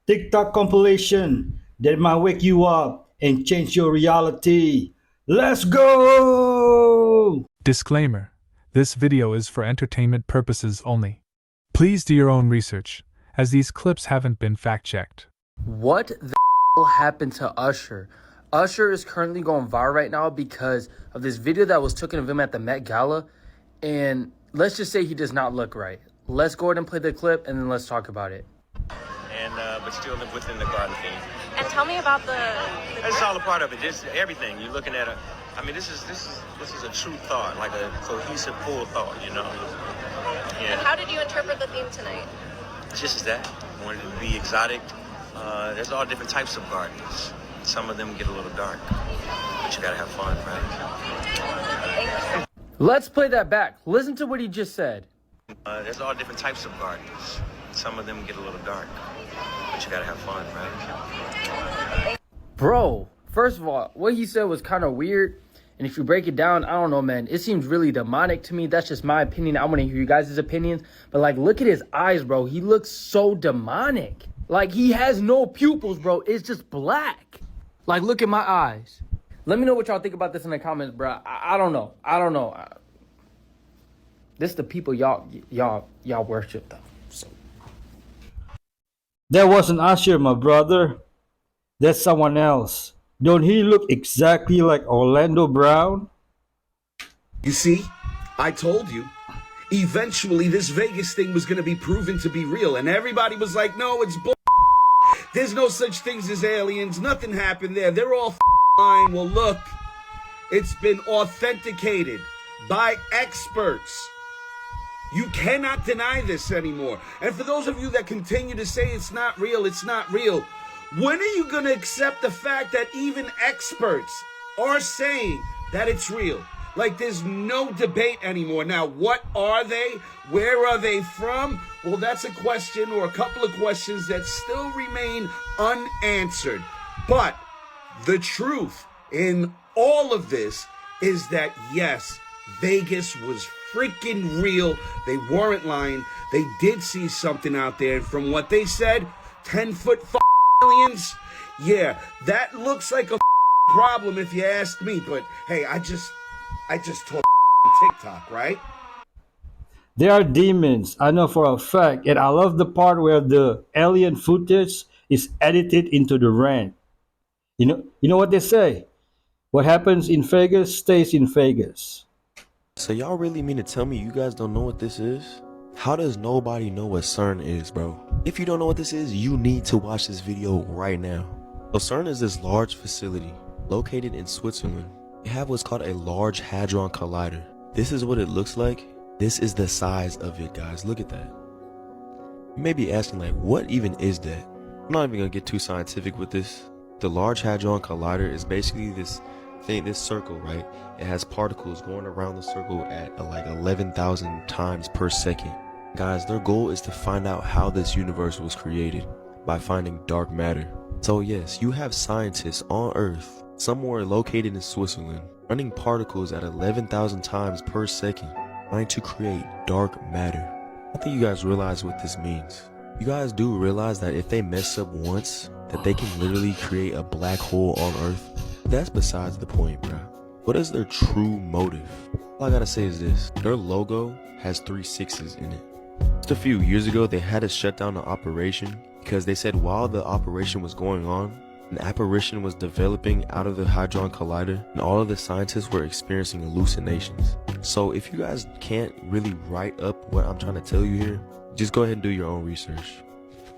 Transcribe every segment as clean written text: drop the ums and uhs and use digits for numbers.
TikTok compilation that might wake you up and change your reality. Let's go! Disclaimer: this video is for entertainment purposes only. Please do your own research, as these clips haven't been fact-checked. What the happened to Usher? Usher is currently going viral right now because of this video that was taken of him at the Met Gala. And let's just say he does not look right. Let's go ahead and play the clip and then let's talk about it. And but still live within the garden theme. And tell me about the That's all a part of it. Just everything. You're looking at I mean, this is a true thought, like a cohesive, full thought. You know. Yeah. And how did you interpret the theme tonight? It's just that. I wanted it to be exotic. There's all different types of gardens. Some of them get a little dark, but you gotta have fun, right? Let's play that back. Listen to what he just said. There's all different types of gardens. Some of them get a little dark, but you gotta have fun, right? Bro, first of all, what he said was kind of weird. And if you break it down, I don't know, man. It seems really demonic to me. That's just my opinion. I want to hear you guys' opinions. But, like, look at his eyes, bro. He looks so demonic. Like, he has no pupils, bro. It's just black. Like, look at my eyes. Let me know what y'all think about this in the comments, bro. I don't know. I don't know. This is the people y'all worship, though. So. That wasn't Usher, my brother. That's someone else. Don't he look exactly like Orlando Brown? You see, I told you. Eventually, this Vegas thing was going to be proven to be real. And everybody was like, no, it's bull. There's no such things as aliens. Nothing happened there. They're all lying. Well, look, it's been authenticated by experts. You cannot deny this anymore. And for those of you that continue to say it's not real, it's not real. When are you going to accept the fact that even experts are saying that it's real? Like, there's no debate anymore. Now, what are they? Where are they from? Well, that's a question or a couple of questions that still remain unanswered. But the truth in all of this is that, yes, Vegas was freaking real. They weren't lying. They did see something out there. And from what they said, 10-foot aliens, yeah, that looks like a problem if you ask me. But hey, I just told TikTok, right? They are demons, I know for a fact, and I love the part where the alien footage is edited into the rant. You know what they say? What happens in Vegas stays in Vegas. So y'all really mean to tell me you guys don't know what this is? How does nobody know what CERN is, bro? If you don't know what this is, you need to watch this video right now. So CERN is this large facility located in Switzerland. They have what's called a Large Hadron Collider. This is what it looks like. This is the size of it, guys. Look at that. You may be asking, like, what even is that? I'm not even gonna get too scientific with this. The Large Hadron Collider is basically this thing, this circle, right? It has particles going around the circle at like 11,000 times per second. Guys, their goal is to find out how this universe was created by finding dark matter. So yes, you have scientists on Earth, somewhere located in Switzerland, running particles at 11,000 times per second, trying to create dark matter. I think you guys realize what this means. You guys do realize that if they mess up once, that they can literally create a black hole on Earth? That's besides the point, bro. What is their true motive? All I gotta say is this: their logo has 3 6s in it. Just a few years ago, they had to shut down the operation because they said while the operation was going on, an apparition was developing out of the Hadron Collider, and all of the scientists were experiencing hallucinations. So if you guys can't really write up what I'm trying to tell you here, just go ahead and do your own research.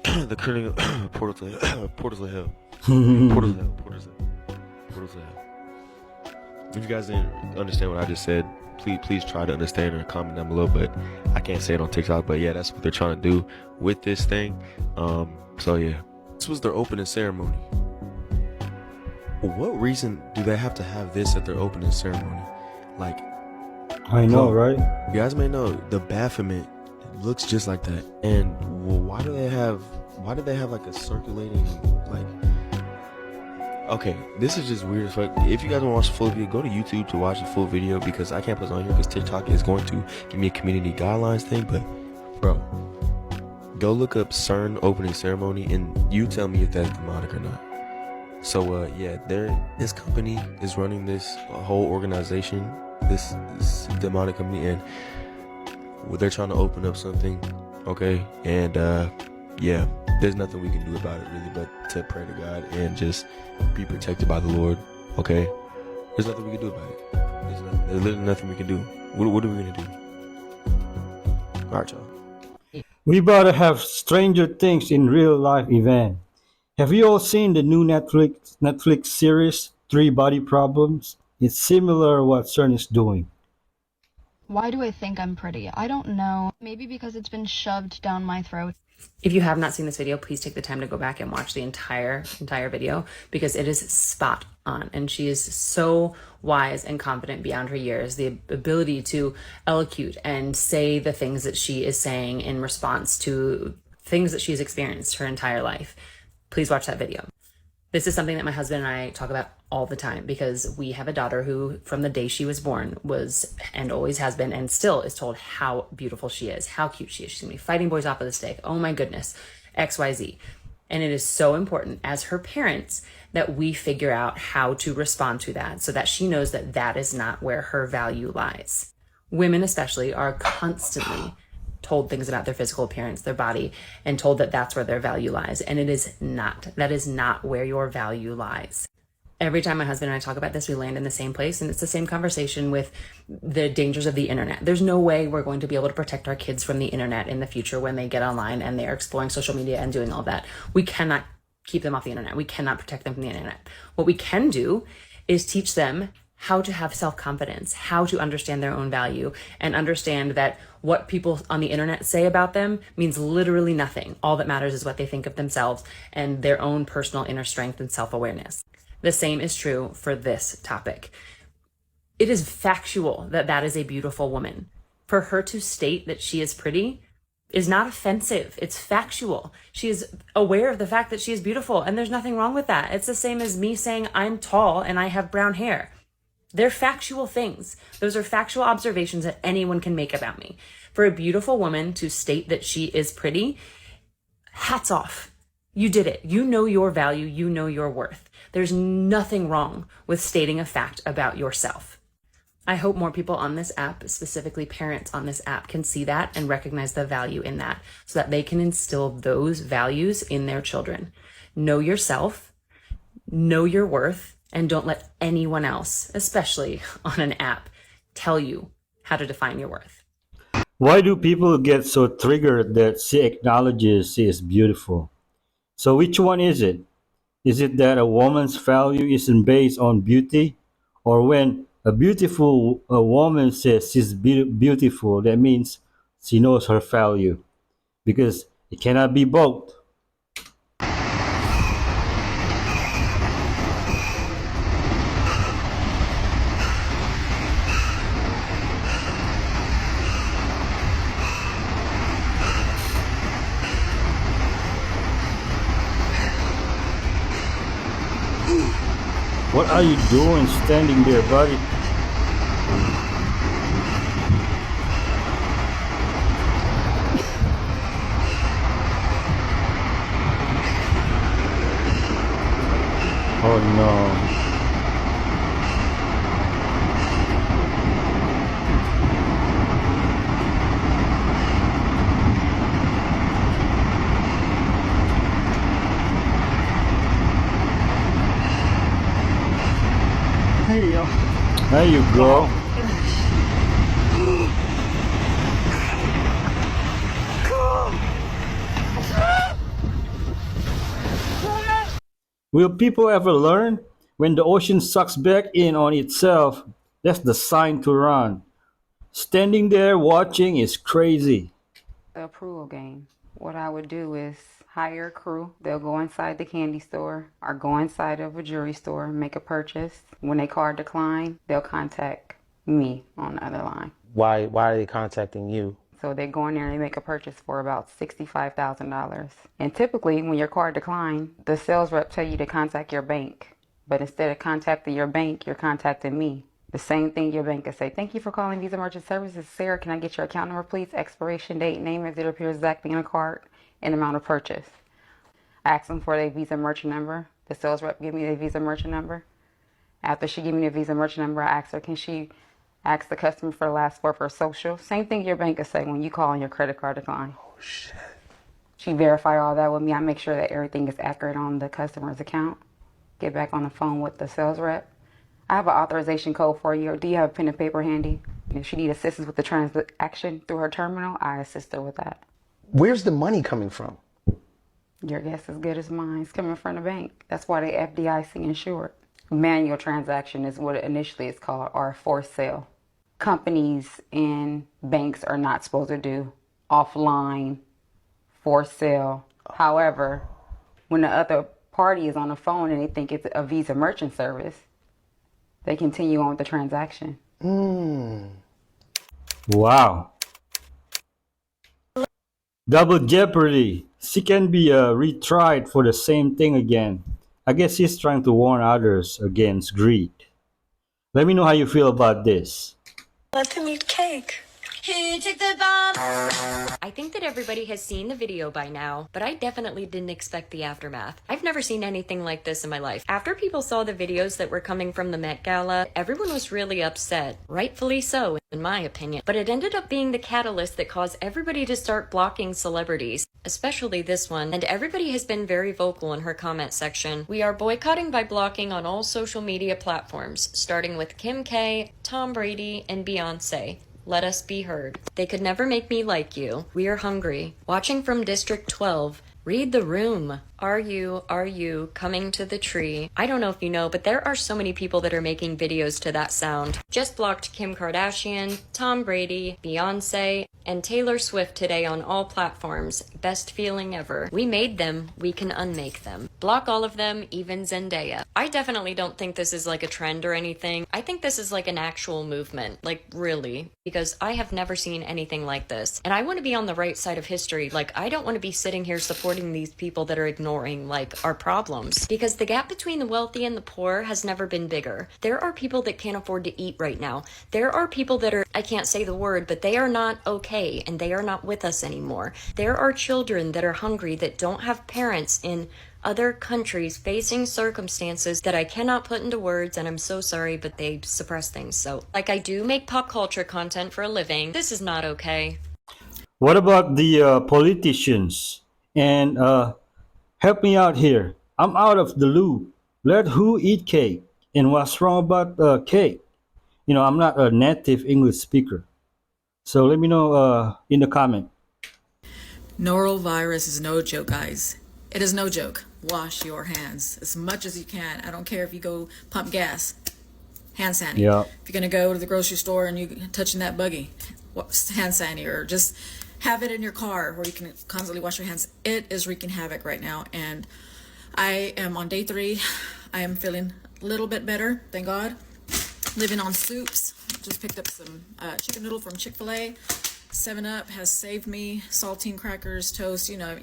The current portals of hell. Portals of hell. Portals of hell. Portals of hell. Portals of hell. If you guys didn't understand what I just said, please try to understand or comment down below. But I can't say it on TikTok. But yeah, that's what they're trying to do with this thing. So yeah, this was their opening ceremony. What reason do they have to have this at their opening ceremony? Like, I know, right? You guys may know the Baphomet looks just like that. And why do they have like a circulating, like, okay, this is just weird as fuck. If you guys want to watch the full video, go to YouTube to watch the full video, because I can't put it on here because TikTok is going to give me a community guidelines thing. But bro, Go look up CERN opening ceremony and you tell me if that's demonic or not. So yeah, this company is running this whole organization, this demonic company, and they're trying to open up something, okay? And yeah, there's nothing we can do about it really, but to pray to God and just be protected by the Lord, okay? There's nothing we can do about it. There's literally nothing we can do. What are we gonna do? All right, y'all. We about to have Stranger Things in real life event. Have you all seen the new Netflix series Three Body Problems? It's similar what CERN is doing. Why do I think I'm pretty? I don't know. Maybe because it's been shoved down my throat. If you have not seen this video, please take the time to go back and watch the entire video because it is spot on. And she is so wise and confident beyond her years. The ability to elocute and say the things that she is saying in response to things that she's experienced her entire life. Please watch that video. This is something that my husband and I talk about all the time because we have a daughter who, from the day she was born, was and always has been and still is told how beautiful she is, how cute she is. She's gonna be fighting boys off of the stick. Oh my goodness, XYZ. And it is so important as her parents that we figure out how to respond to that so that she knows that that is not where her value lies. Women especially are constantly told things about their physical appearance, their body, and told that that's where their value lies. And it is not. That is not where your value lies. Every time my husband and I talk about this, we land in the same place. And it's the same conversation with the dangers of the internet. There's no way we're going to be able to protect our kids from the internet in the future when they get online and they're exploring social media and doing all that. We cannot keep them off the internet. We cannot protect them from the internet. What we can do is teach them how to have self-confidence, how to understand their own value, and understand that what people on the internet say about them means literally nothing. All that matters is what they think of themselves and their own personal inner strength and self-awareness. The same is true for this topic. It is factual that that is a beautiful woman. For her to state that she is pretty is not offensive. It's factual. She is aware of the fact that she is beautiful, and there's nothing wrong with that. It's the same as me saying I'm tall and I have brown hair. They're factual things. Those are factual observations that anyone can make about me. For a beautiful woman to state that she is pretty, hats off. You did it. You know your value. You know your worth. There's nothing wrong with stating a fact about yourself. I hope more people on this app, specifically parents on this app, can see that and recognize the value in that so that they can instill those values in their children. Know yourself, know your worth, and don't let anyone else, especially on an app, tell you how to define your worth. Why do people get so triggered that she acknowledges she is beautiful? So which one is it? Is it that a woman's value isn't based on beauty? Or when a woman says she's beautiful, that means she knows her value? Because it cannot be both. What are you doing standing there, buddy? Oh no. There you go. Will people ever learn? When the ocean sucks back in on itself, that's the sign to run. Standing there watching is crazy. The approval game. What I would do is hire a crew. They'll go inside the candy store or go inside of a jewelry store, make a purchase. When they card decline, they'll contact me on the other line. Why are they contacting you? So they go in there and they make a purchase for about $65,000. And typically when your card decline, the sales rep tell you to contact your bank. But instead of contacting your bank, you're contacting me. The same thing your bank could say, thank you for calling Visa Merchant Services. Sarah, can I get your account number, please? Expiration date, name as it appears exactly on the card. and amount of purchase. I ask them for their Visa merchant number. The sales rep give me their Visa merchant number. After she give me the Visa merchant number, I ask her, can she ask the customer for the last four of her social? Same thing your bank will say when you call and your credit card decline. Oh, shit. She verify all that with me. I make sure that everything is accurate on the customer's account. Get back on the phone with the sales rep. I have an authorization code for you. Or do you have a pen and paper handy? If she needs assistance with the transaction through her terminal, I assist her with that. Where's the money coming from? Your guess is good as mine. It's coming from the bank. That's why they FDIC insured. Manual transaction is what it initially is called, or forced sale. Companies and banks are not supposed to do offline forced sale. However, when the other party is on the phone and they think it's a Visa merchant service, they continue on with the transaction. Wow. Double jeopardy. She can be retried for the same thing again. I guess he's trying to warn others against greed. Let me know how you feel about this. Let them eat cake. Here, take the bomb. I think that everybody has seen the video by now, but I definitely didn't expect the aftermath. I've never seen anything like this in my life. After people saw the videos that were coming from the Met Gala, everyone was really upset. Rightfully so, in my opinion. But it ended up being the catalyst that caused everybody to start blocking celebrities, especially this one, and everybody has been very vocal in her comment section. We are boycotting by blocking on all social media platforms, starting with Kim K, Tom Brady, and Beyonce. Let us be heard. They could never make me like you. We are hungry. Watching from District 12. Read the room. Are you coming to the tree? I don't know if you know, but there are so many people that are making videos to that sound. Just blocked Kim Kardashian, Tom Brady, Beyonce, and Taylor Swift today on all platforms. Best feeling ever. We made them, we can unmake them. Block all of them, even Zendaya. I definitely don't think this is like a trend or anything. I think this is like an actual movement, like really, because I have never seen anything like this. And I want to be on the right side of history. Like, I don't want to be sitting here supporting these people that are ignoring like our problems, because the gap between the wealthy and the poor has never been bigger. There are people that can't afford to eat right now. There are people that are, I can't say the word, but they are not okay and they are not with us anymore. There are children that are hungry that don't have parents in other countries facing circumstances that I cannot put into words, and I'm so sorry, but they suppress things. So, like, I do make pop culture content for a living. This is not okay. What about the politicians? And help me out here. I'm out of the loop. Let who eat cake? And what's wrong about cake? You know, I'm not a native English speaker. So let me know in the comment. Norovirus is no joke, guys. It is no joke. Wash your hands as much as you can. I don't care if you go pump gas. Hand sanitizer. Yeah. If you're going to go to the grocery store and you're touching that buggy, hand sanitizer, or just have it in your car where you can constantly wash your hands. It is wreaking havoc right now, and I am on day 3. I am feeling a little bit better, thank God. Living on soups. Just picked up some chicken noodle from Chick-fil-A. 7-Up has saved me. Saltine crackers, toast. You know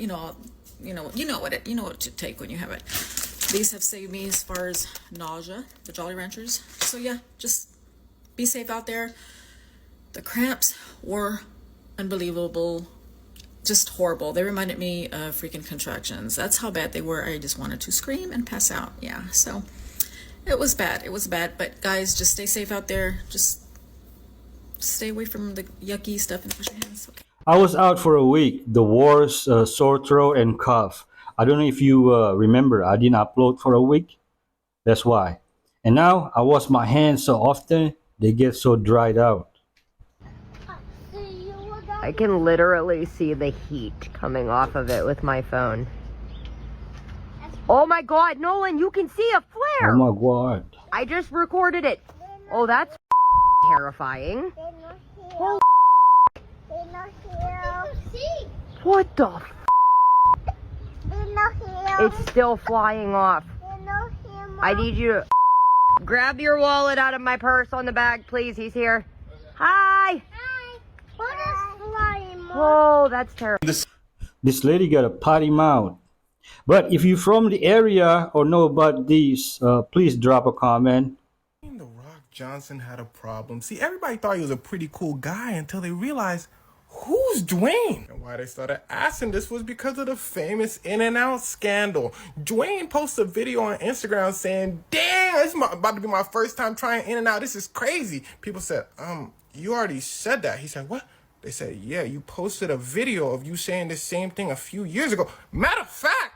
what to take when you have it. These have saved me as far as nausea. The Jolly Ranchers. So yeah, just be safe out there. The cramps were unbelievable, just horrible. They reminded me of freaking contractions. That's how bad they were. I just wanted to scream and pass out. Yeah, so it was bad. But guys, just stay safe out there. Just stay away from the yucky stuff and wash your hands. Okay. I was out for a week. The worst sore throat and cough. I don't know if you remember, I didn't upload for a week. That's why. And now I wash my hands so often, they get so dried out. I can literally see the heat coming off of it with my phone. Oh my God, Nolan, you can see a flare! Oh my God. I just recorded it. Oh, that's terrifying. Holy what the f? It's still flying off. I need you to grab your wallet out of my purse on the bag, please. He's here. Hi. What is flying, Mom? Whoa, that's terrible. This lady got a potty mouth. But if you're from the area or know about these, please drop a comment. The Rock Johnson had a problem. See, everybody thought he was a pretty cool guy until they realized who's Dwayne? And why they started asking this was because of the famous In-N-Out scandal. Dwayne posted a video on Instagram saying, damn, this is about to be my first time trying In-N-Out. This is crazy. People said, you already said that. He said, what? They said, yeah, you posted a video of you saying the same thing a few years ago. Matter of fact,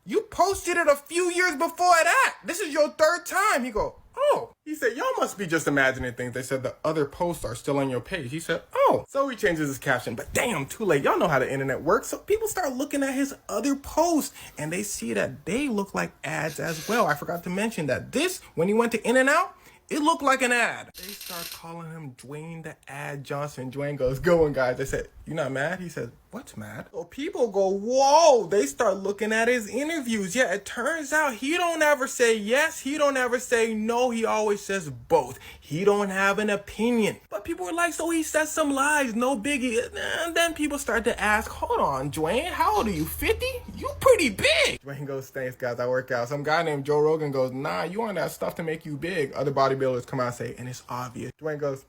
you posted it a few years before that. This is your third time. He go, oh. He said, y'all must be just imagining things. They said the other posts are still on your page. He said, oh. So he changes his caption, but damn, too late. Y'all know how the internet works. So people start looking at his other posts and they see that they look like ads as well. I forgot to mention that this, when he went to In-N-Out, it looked like an ad. They start calling him Dwayne the Ad Johnson. Dwayne goes, going guys. They said, you not mad? He said, what's mad? So people go, whoa. They start looking at his interviews. Yeah, it turns out he don't ever say yes. He don't ever say no. He always says both. He don't have an opinion. But people were like, so he says some lies. No biggie. And then people start to ask, hold on, Dwayne, how old are you? 50? You pretty big. Dwayne goes, thanks guys, I work out. Some guy named Joe Rogan goes, nah, you on that stuff to make you big. Other bodybuilders come out and say, and it's obvious. Dwayne goes,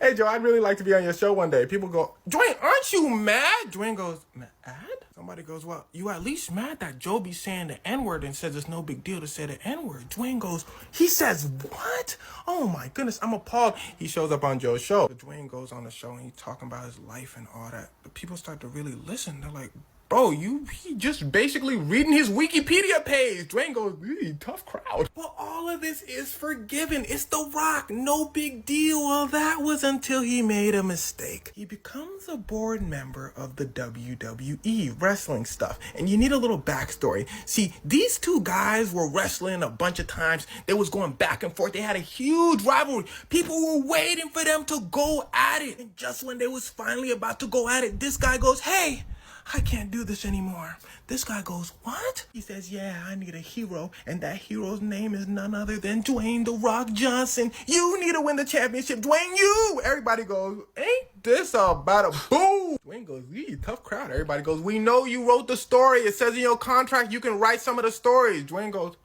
hey Joe, I'd really like to be on your show one day. People go, Dwayne, aren't you mad? Dwayne goes, mad? Somebody goes, well, you at least mad that Joe be saying the N-word and says it's no big deal to say the N-word. Dwayne goes, he says what? Oh my goodness, I'm appalled. He shows up on Joe's show. Dwayne goes on the show and he's talking about his life and all that. But people start to really listen. They're like, bro, he just basically reading his Wikipedia page. Dwayne goes, tough crowd. But all of this is forgiven. It's The Rock. No big deal. Well, that was until he made a mistake. He becomes a board member of the WWE wrestling stuff. And you need a little backstory. See, these two guys were wrestling a bunch of times. They was going back and forth. They had a huge rivalry. People were waiting for them to go at it. And just when they was finally about to go at it, this guy goes, hey, I can't do this anymore. This guy goes, what? He says, yeah, I need a hero, and that hero's name is none other than Dwayne The Rock Johnson. You need to win the championship, Dwayne, you! Everybody goes, ain't this about a boom? Dwayne goes, tough crowd. Everybody goes, we know you wrote the story. It says in your contract you can write some of the stories. Dwayne goes,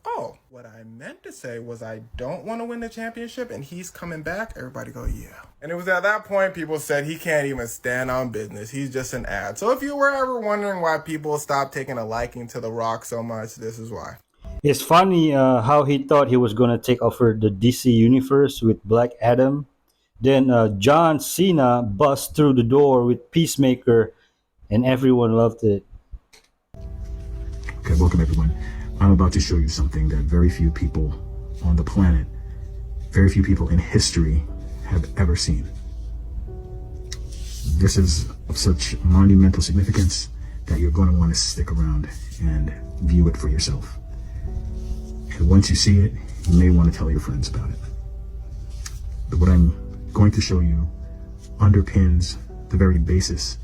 oh, what I meant to say was I don't want to win the championship and he's coming back. Everybody go, yeah. And it was at that point people said he can't even stand on business. He's just an ad. So if you were ever wondering why people stopped taking a liking to The Rock so much, this is why. It's funny how he thought he was going to take over the DC universe with Black Adam. Then John Cena bust through the door with Peacemaker and everyone loved it. Okay, welcome everyone. I'm about to show you something that very few people on the planet, very few people in history have ever seen. This is of such monumental significance that you're going to want to stick around and view it for yourself. And once you see it, you may want to tell your friends about it. But what I'm going to show you underpins the very basis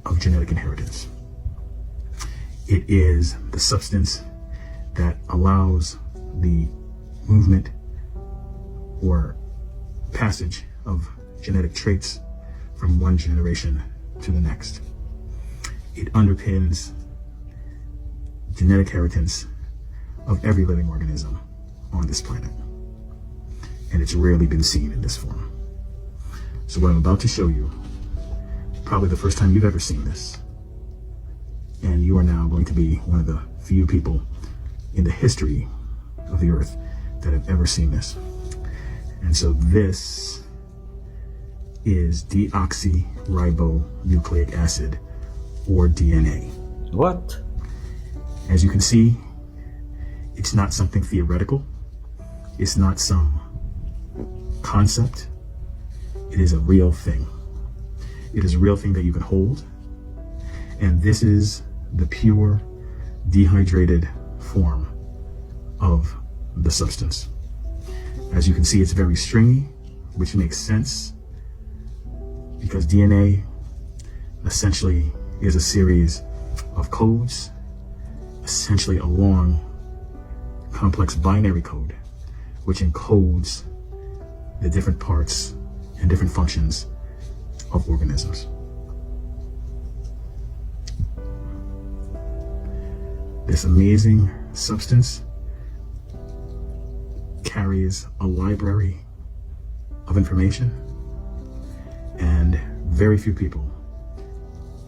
of genetic inheritance. It is the substance that allows the movement or passage of genetic traits from one generation to the next. It underpins genetic inheritance of every living organism on this planet. And it's rarely been seen in this form. So what I'm about to show you, probably the first time you've ever seen this, and you are now going to be one of the few people in the history of the earth that have ever seen this. And so this is deoxyribonucleic acid, or DNA. What? As you can see, it's not something theoretical. It's not some concept. It is a real thing. It is a real thing that you can hold. And this is the pure, dehydrated form of the substance. As you can see, it's very stringy, which makes sense because DNA essentially is a series of codes, essentially a long, complex binary code, which encodes the different parts and different functions of organisms. This amazing substance carries a library of information, and very few people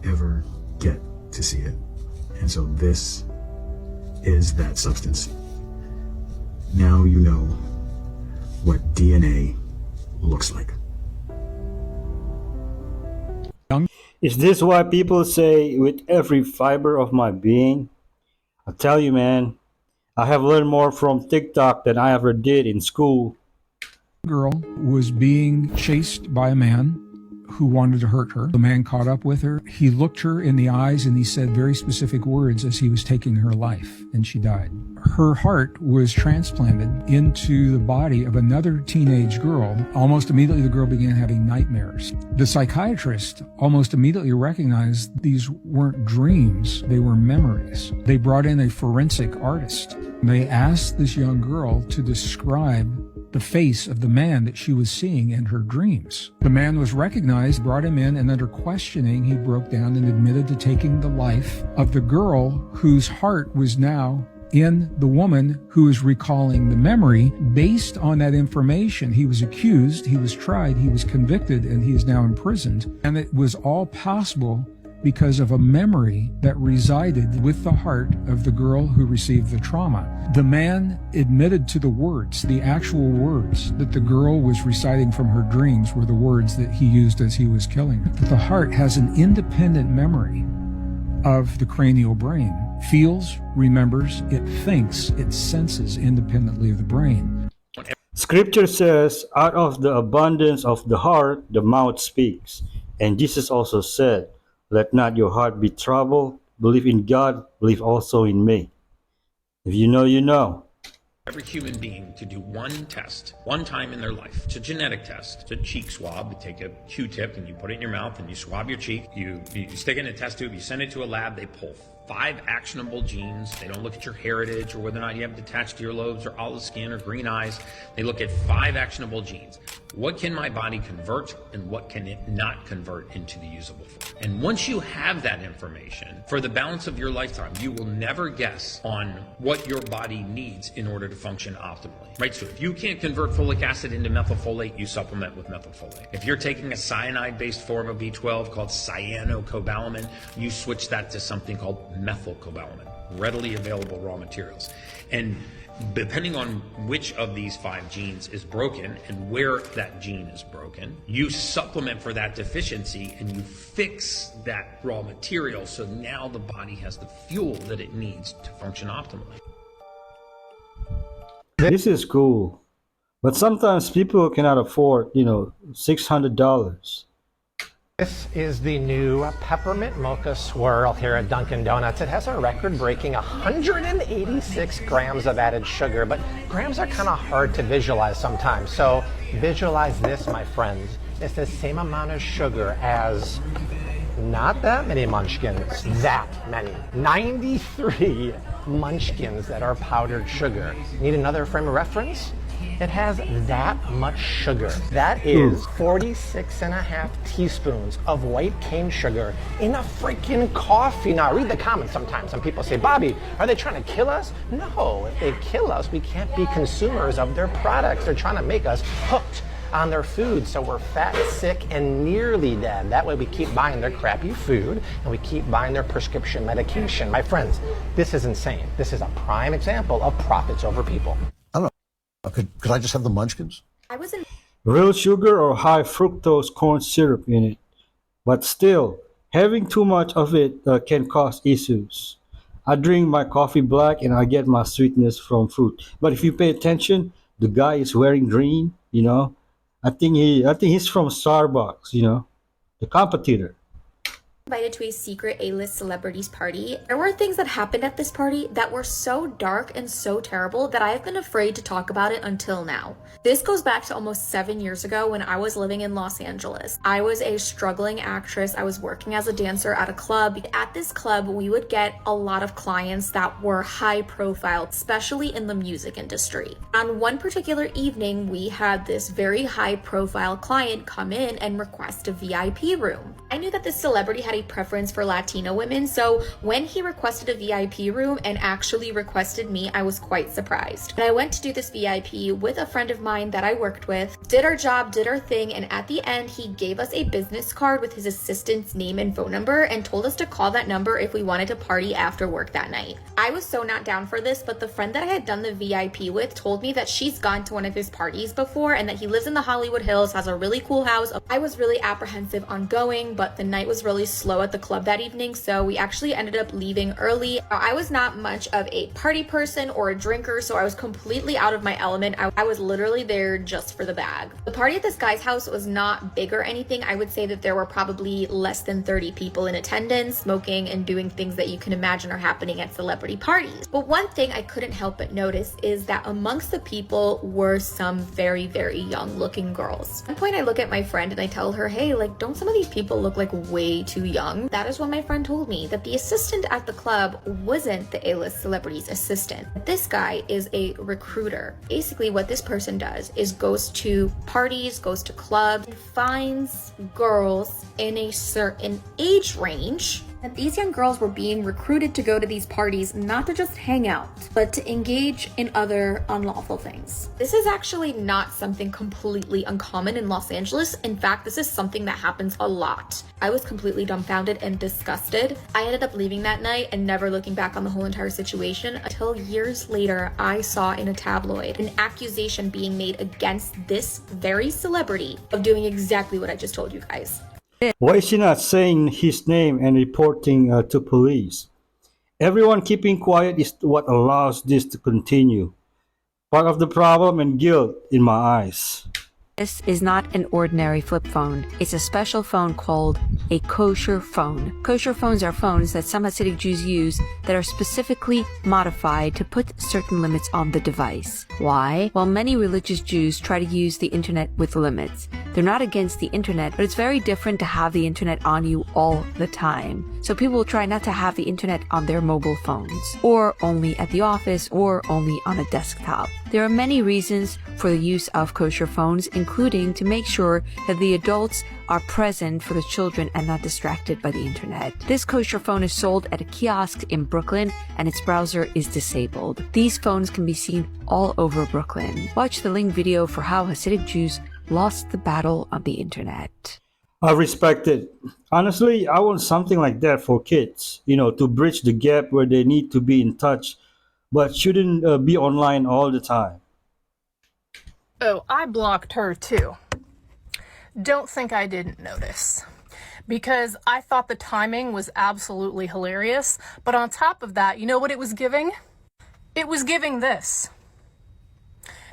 ever get to see it. And so this is that substance. Now you know what DNA looks like. Is this why people say, with every fiber of my being? I tell you, man, I have learned more from TikTok than I ever did in school. Girl was being chased by a man who wanted to hurt her. The man caught up with her. He looked her in the eyes and he said very specific words as he was taking her life, and she died. Her heart was transplanted into the body of another teenage girl. Almost immediately, the girl began having nightmares. The psychiatrist almost immediately recognized these weren't dreams, they were memories. They brought in a forensic artist. They asked this young girl to describe the face of the man that she was seeing in her dreams. The man was recognized, brought him in, and under questioning, he broke down and admitted to taking the life of the girl whose heart was now in the woman who was recalling the memory. Based on that information, he was accused, he was tried, he was convicted, and he is now imprisoned. And it was all possible because of a memory that resided with the heart of the girl who received the trauma. The man admitted to the words, the actual words that the girl was reciting from her dreams were the words that he used as he was killing her. But the heart has an independent memory of the cranial brain. Feels, remembers, it thinks, it senses independently of the brain. Scripture says, out of the abundance of the heart, the mouth speaks. And Jesus also said, let not your heart be troubled. Believe in God, believe also in me. If you know, you know. Every human being to do one test, one time in their life. It's a genetic test. It's a cheek swab. You take a Q-tip and you put it in your mouth and you swab your cheek. You stick it in a test tube, you send it to a lab, they pull 5 actionable genes. They don't look at your heritage or whether or not you have detached earlobes or olive skin or green eyes. They look at 5 actionable genes. What can my body convert and what can it not convert into the usable form? And once you have that information, for the balance of your lifetime, you will never guess on what your body needs in order to function optimally, right? So if you can't convert folic acid into methylfolate, you supplement with methylfolate. If you're taking a cyanide-based form of B12 called cyanocobalamin, you switch that to something called methylcobalamin, readily available raw materials. And depending on which of these 5 genes is broken and where that gene is broken, you supplement for that deficiency and you fix that raw material so now the body has the fuel that it needs to function optimally. This is cool. But sometimes people cannot afford, $600. This is the new peppermint mocha swirl here at Dunkin' Donuts. It has a record-breaking 186 grams of added sugar, but grams are kind of hard to visualize sometimes. So visualize this, my friends. It's the same amount of sugar as not that many munchkins, that many. 93 munchkins that are powdered sugar. Need another frame of reference? It has that much sugar. That is 46.5 teaspoons of white cane sugar in a freaking coffee. Now, read the comments sometimes. Some people say, Bobby, are they trying to kill us? No, if they kill us, we can't be consumers of their products. They're trying to make us hooked on their food, so we're fat, sick, and nearly dead. That way we keep buying their crappy food and we keep buying their prescription medication. My friends, this is insane. This is a prime example of profits over people. I don't know. Could I just have the munchkins? Real sugar or high fructose corn syrup in it. But still, having too much of it can cause issues. I drink my coffee black and I get my sweetness from fruit. But if you pay attention, the guy is wearing green, I think he's from Starbucks, the competitor. Invited to a secret A-list celebrities party. There were things that happened at this party that were so dark and so terrible that I have been afraid to talk about it until now. This goes back to almost 7 years ago when I was living in Los Angeles. I was a struggling actress. I was working as a dancer at a club. At this club, we would get a lot of clients that were high profile, especially in the music industry. On one particular evening, we had this very high profile client come in and request a VIP room. I knew that this celebrity had a preference for Latino women, so when he requested a VIP room and actually requested me, I was quite surprised. And I went to do this VIP with a friend of mine that I worked with, did our job, did our thing, and at the end, he gave us a business card with his assistant's name and phone number and told us to call that number if we wanted to party after work that night. I was so not down for this, but the friend that I had done the VIP with told me that she's gone to one of his parties before and that he lives in the Hollywood Hills, has a really cool house. I was really apprehensive on going, but the night was really slow at the club that evening, so we actually ended up leaving early. I was not much of a party person or a drinker, so I was completely out of my element. I was literally there just for the bag. The party at this guy's house was not big or anything. I would say that there were probably less than 30 people in attendance, smoking and doing things that you can imagine are happening at celebrity parties. But one thing I couldn't help but notice is that amongst the people were some very, very young looking girls. At one point I look at my friend and I tell her, hey, like, don't some of these people look like way too young? That is when my friend told me that the assistant at the club wasn't the A-list celebrity's assistant. This guy is a recruiter. Basically what this person does is goes to parties, goes to clubs, and finds girls in a certain age range. And these young girls were being recruited to go to these parties not to just hang out, but to engage in other unlawful things. This is actually not something completely uncommon in Los Angeles. In fact, this is something that happens a lot. I was completely dumbfounded and disgusted. I ended up leaving that night and never looking back on the whole entire situation until years later I saw in a tabloid an accusation being made against this very celebrity of doing exactly what I just told you guys. Why is she not saying his name and reporting to police? Everyone keeping quiet is what allows this to continue. Part of the problem and guilt in my eyes. This is not an ordinary flip phone. It's a special phone called a kosher phone. Kosher phones are phones that some Hasidic Jews use that are specifically modified to put certain limits on the device. Why? Well, many religious Jews try to use the internet with limits. They're not against the internet, but it's very different to have the internet on you all the time. So people will try not to have the internet on their mobile phones, or only at the office, or only on a desktop. There are many reasons for the use of kosher phones, including to make sure that the adults are present for the children and not distracted by the internet. This kosher phone is sold at a kiosk in Brooklyn and its browser is disabled. These phones can be seen all over Brooklyn. Watch the link video for how Hasidic Jews lost the battle on the internet. I respect it. Honestly, I want something like that for kids, to bridge the gap where they need to be in touch, but shouldn't be online all the time. Oh, I blocked her too. Don't think I didn't notice. Because I thought the timing was absolutely hilarious. But on top of that, you know what it was giving? It was giving this.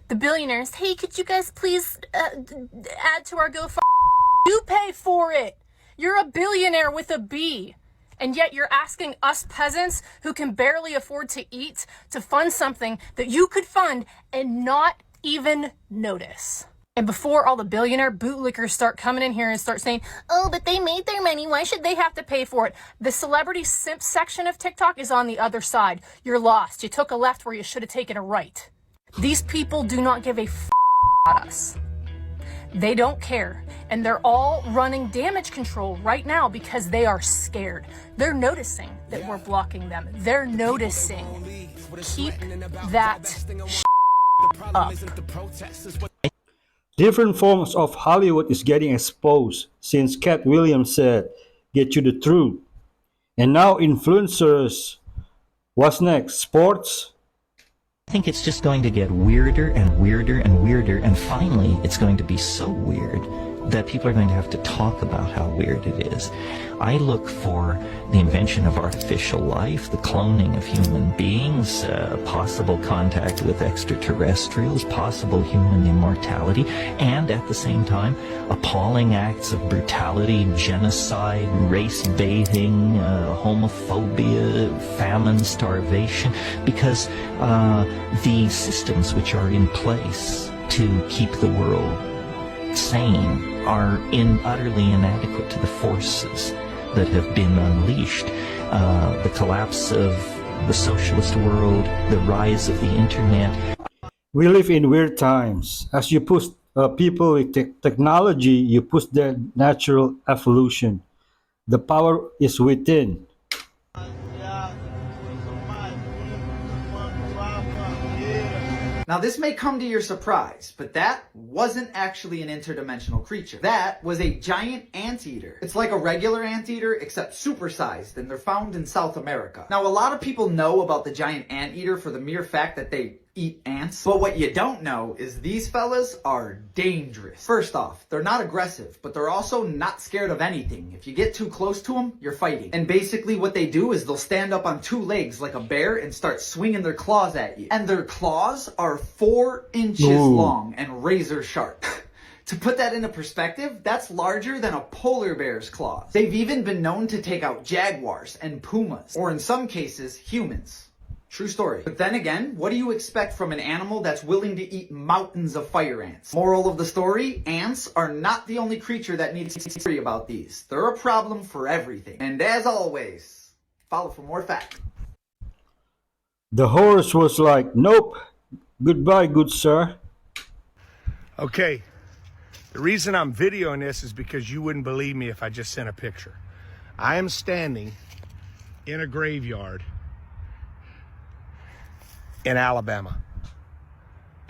The billionaires, hey, could you guys please add to our GoFundMe? You pay for it. You're a billionaire with a B. And yet you're asking us peasants who can barely afford to eat to fund something that you could fund and not even notice. And before all the billionaire bootlickers start coming in here and start saying, oh, but they made their money, why should they have to pay for it? The celebrity simp section of TikTok is on the other side. You're lost. You took a left where you should have taken a right. These people do not give a about us. They don't care. And they're all running damage control right now because they are scared. They're noticing that we're blocking them. They're noticing. Keep that up. Different forms of Hollywood is getting exposed since Cat Williams said, get you the truth. And now influencers. What's next? Sports? I think it's just going to get weirder and weirder and weirder, and finally it's going to be so weird that people are going to have to talk about how weird it is. I look for the invention of artificial life, the cloning of human beings, possible contact with extraterrestrials, possible human immortality, and at the same time, appalling acts of brutality, genocide, race baiting, homophobia, famine, starvation, because the systems which are in place to keep the world sane are utterly inadequate to the forces that have been unleashed. The collapse of the socialist world, the rise of the internet. We live in weird times. As you push people with technology, you push their natural evolution. The power is within. Now, this may come to your surprise, but that wasn't actually an interdimensional creature. That was a giant anteater. It's like a regular anteater, except supersized, and they're found in South America. Now, a lot of people know about the giant anteater for the mere fact that they eat ants, but what you don't know is these fellas are dangerous. First off, they're not aggressive, but they're also not scared of anything. If you get too close to them, you're fighting. And basically what they do is they'll stand up on two legs like a bear and start swinging their claws at you. And their claws are 4 inches long and razor sharp. To put that into perspective, that's larger than a polar bear's claws. They've even been known to take out jaguars and pumas, or in some cases, humans. True story. But then again, what do you expect from an animal that's willing to eat mountains of fire ants? Moral of the story, ants are not the only creature that needs to worry about these. They're a problem for everything. And as always, follow for more facts. The horse was like, nope, goodbye, good sir. Okay, the reason I'm videoing this is because you wouldn't believe me if I just sent a picture. I am standing in a graveyard in Alabama.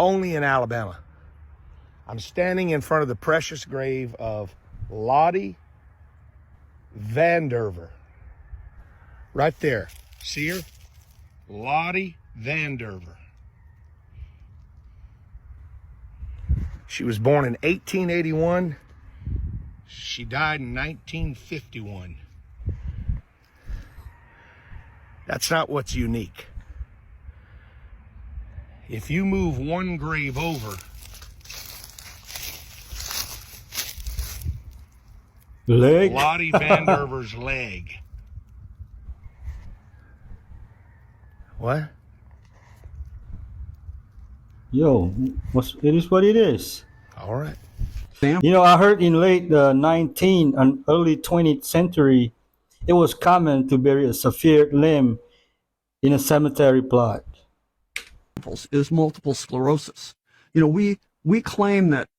Only in Alabama. I'm standing in front of the precious grave of Lottie Vanderver. Right there. See her? Lottie Vanderver. She was born in 1881. She died in 1951. That's not what's unique. If you move one grave over, leg? Lottie Vanderver's leg. What? Yo, it is what it is. All right. You know, I heard in late 19th and early 20th century, it was common to bury a severed limb in a cemetery plot. Is multiple sclerosis. You know, we claim that,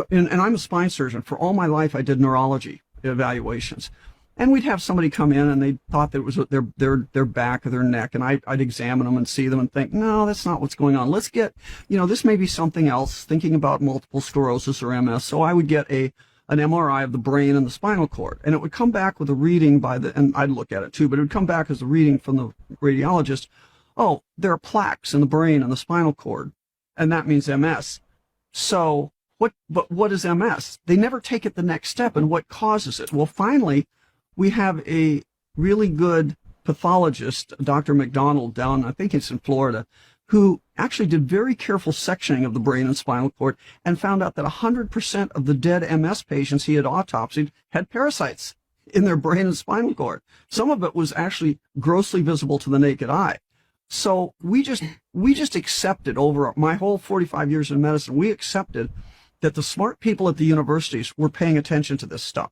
and I'm a spine surgeon. For all my life, I did neurology evaluations, and we'd have somebody come in and they thought that it was their back or their neck, and I'd examine them and see them and think, no, that's not what's going on. Let's get, you know, this may be something else. Thinking about multiple sclerosis or MS, so I would get an MRI of the brain and the spinal cord, and it would come back with a reading and I'd look at it too, but it would come back as a reading from the radiologist. Oh, there are plaques in the brain and the spinal cord, and that means MS. So what is MS? They never take it the next step, and what causes it? Well, finally, we have a really good pathologist, Dr. McDonald, down, I think it's in Florida, who actually did very careful sectioning of the brain and spinal cord and found out that 100% of the dead MS patients he had autopsied had parasites in their brain and spinal cord. Some of it was actually grossly visible to the naked eye. So we just accepted, over my whole 45 years in medicine, we accepted that the smart people at the universities were paying attention to this stuff.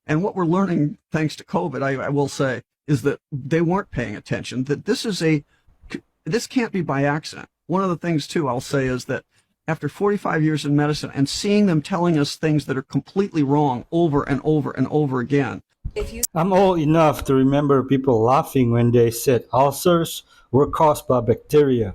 And what we're learning, thanks to COVID, I will say, is that they weren't paying attention, that this can't be by accident. One of the things, too, I'll say is that after 45 years in medicine and seeing them telling us things that are completely wrong over and over and over again. I'm old enough to remember people laughing when they said ulcers were caused by bacteria.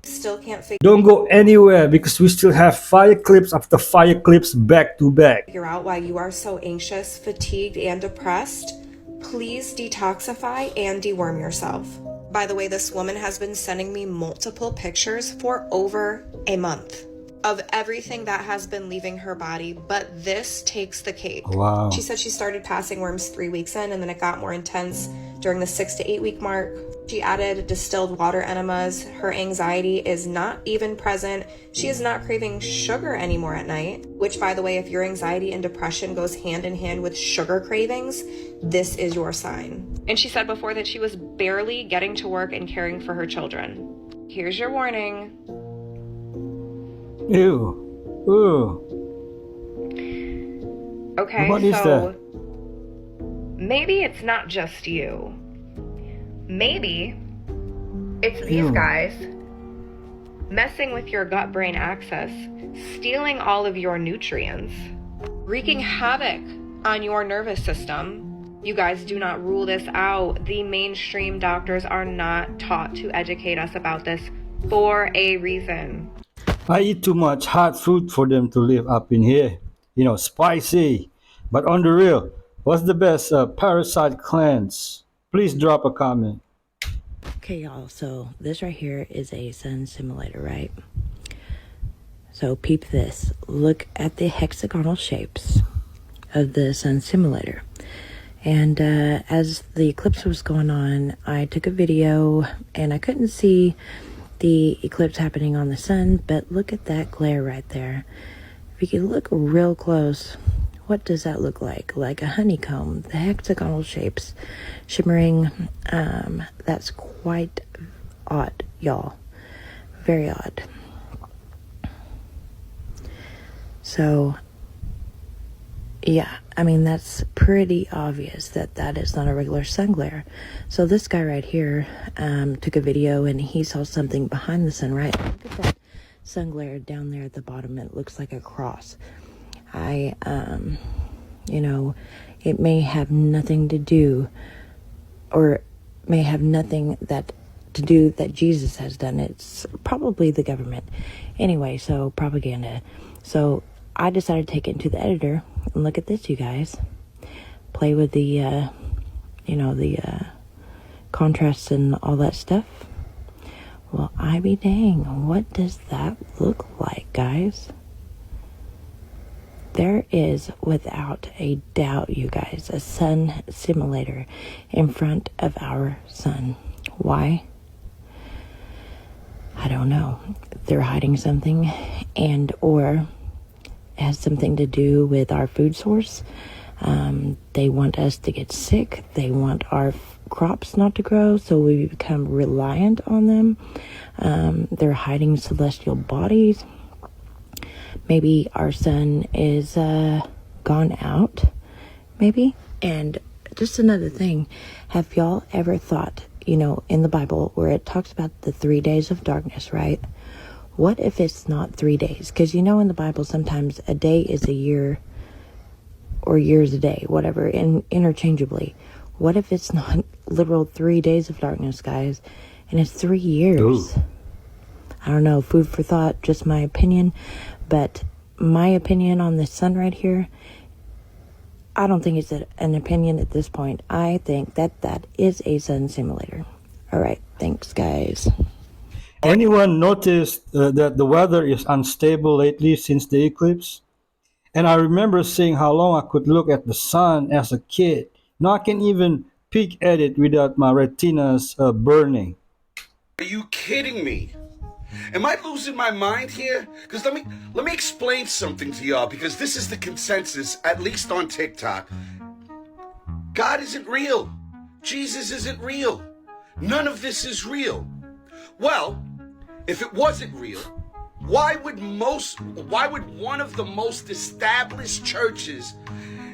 Still can't Don't go anywhere because we still have fire clips after fire clips back to back. figure out why you are so anxious, fatigued, and depressed. Please detoxify and deworm yourself. By the way, this woman has been sending me multiple pictures for over a month of everything that has been leaving her body, but this takes the cake. Wow. She said she started passing worms 3 weeks in, and then it got more intense during the 6 to 8 week mark. She added distilled water enemas. Her anxiety is not even present. She is not craving sugar anymore at night, which, by the way, if your anxiety and depression goes hand in hand with sugar cravings, this is your sign. And she said before that she was barely getting to work and caring for her children. Here's your warning. Ew. Ooh. Okay, What is so maybe it's not just you. Maybe it's these Ew. guys messing with your gut-brain axis, stealing all of your nutrients, wreaking havoc on your nervous system, You guys do not rule this out. The mainstream doctors are not taught to educate us about this for a reason. I eat too much hot food for them to live up in here. You know, spicy. But on the real, what's the best parasite cleanse? Please drop a comment. Okay, y'all, so this right here is a sun simulator, right? So peep this. Look at the hexagonal shapes of the sun simulator. And as the eclipse was going on, I took a video and I couldn't see the eclipse happening on the sun, but look at that glare right there. If you can look real close, what does that look like? Like a honeycomb, the hexagonal shapes shimmering. That's quite odd, y'all. Very odd. So, yeah, I mean, that's pretty obvious that that is not a regular sun glare. So this guy right here took a video and he saw something behind the sun, right? Look at that sun glare down there at the bottom. It looks like a cross. You know, it may have nothing to do, or may have nothing that to do that Jesus has done. It's probably the government. Anyway, so propaganda. So I decided to take it into the editor and look at this, you guys. Play with the, you know, the contrasts and all that stuff. Well, I be dang, what does that look like, guys? There is, without a doubt, you guys, a sun simulator in front of our sun. Why? I don't know. They're hiding something, and or it has something to do with our food source. They want us to get sick. They want our crops not to grow, so we become reliant on them. They're hiding celestial bodies. Maybe our sun is gone out, maybe. And just another thing, have y'all ever thought, you know, in the Bible where it talks about the 3 days of darkness, right? What if it's not 3 days? Because you know in the Bible sometimes a day is a year or year's a day, whatever, interchangeably. What if it's not literal 3 days of darkness, guys, and it's 3 years? Ooh. I don't know, food for thought, just my opinion. But my opinion on this sun right here, I don't think it's an opinion at this point. I think that that is a sun simulator. All right, thanks, guys. Anyone noticed that the weather is unstable lately since the eclipse? And I remember seeing how long I could look at the sun as a kid. Now I can even peek at it without my retinas burning. Are you kidding me? Am I losing my mind here? Because let me explain something to y'all, because this is the consensus, at least on TikTok. God isn't real. Jesus isn't real. None of this is real. Well, if it wasn't real, why would one of the most established churches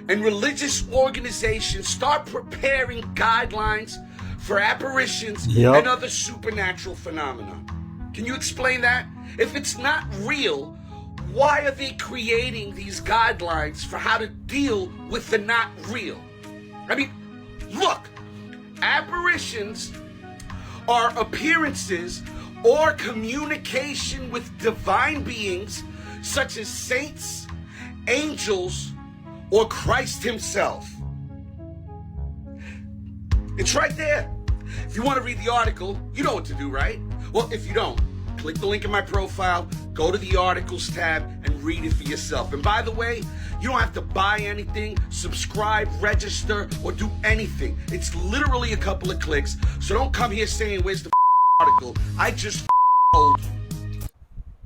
and religious organizations start preparing guidelines for apparitions and other supernatural phenomena? Can you explain that? If it's not real, why are they creating these guidelines for how to deal with the not real? I mean, look, apparitions are appearances or communication with divine beings such as saints, angels, or Christ himself. It's right there. If you want to read the article, you know what to do, right? Well, if you don't, click the link in my profile, go to the articles tab, and read it for yourself. And by the way, you don't have to buy anything, subscribe, register, or do anything. It's literally a couple of clicks. So don't come here saying, where's the article? I just told you.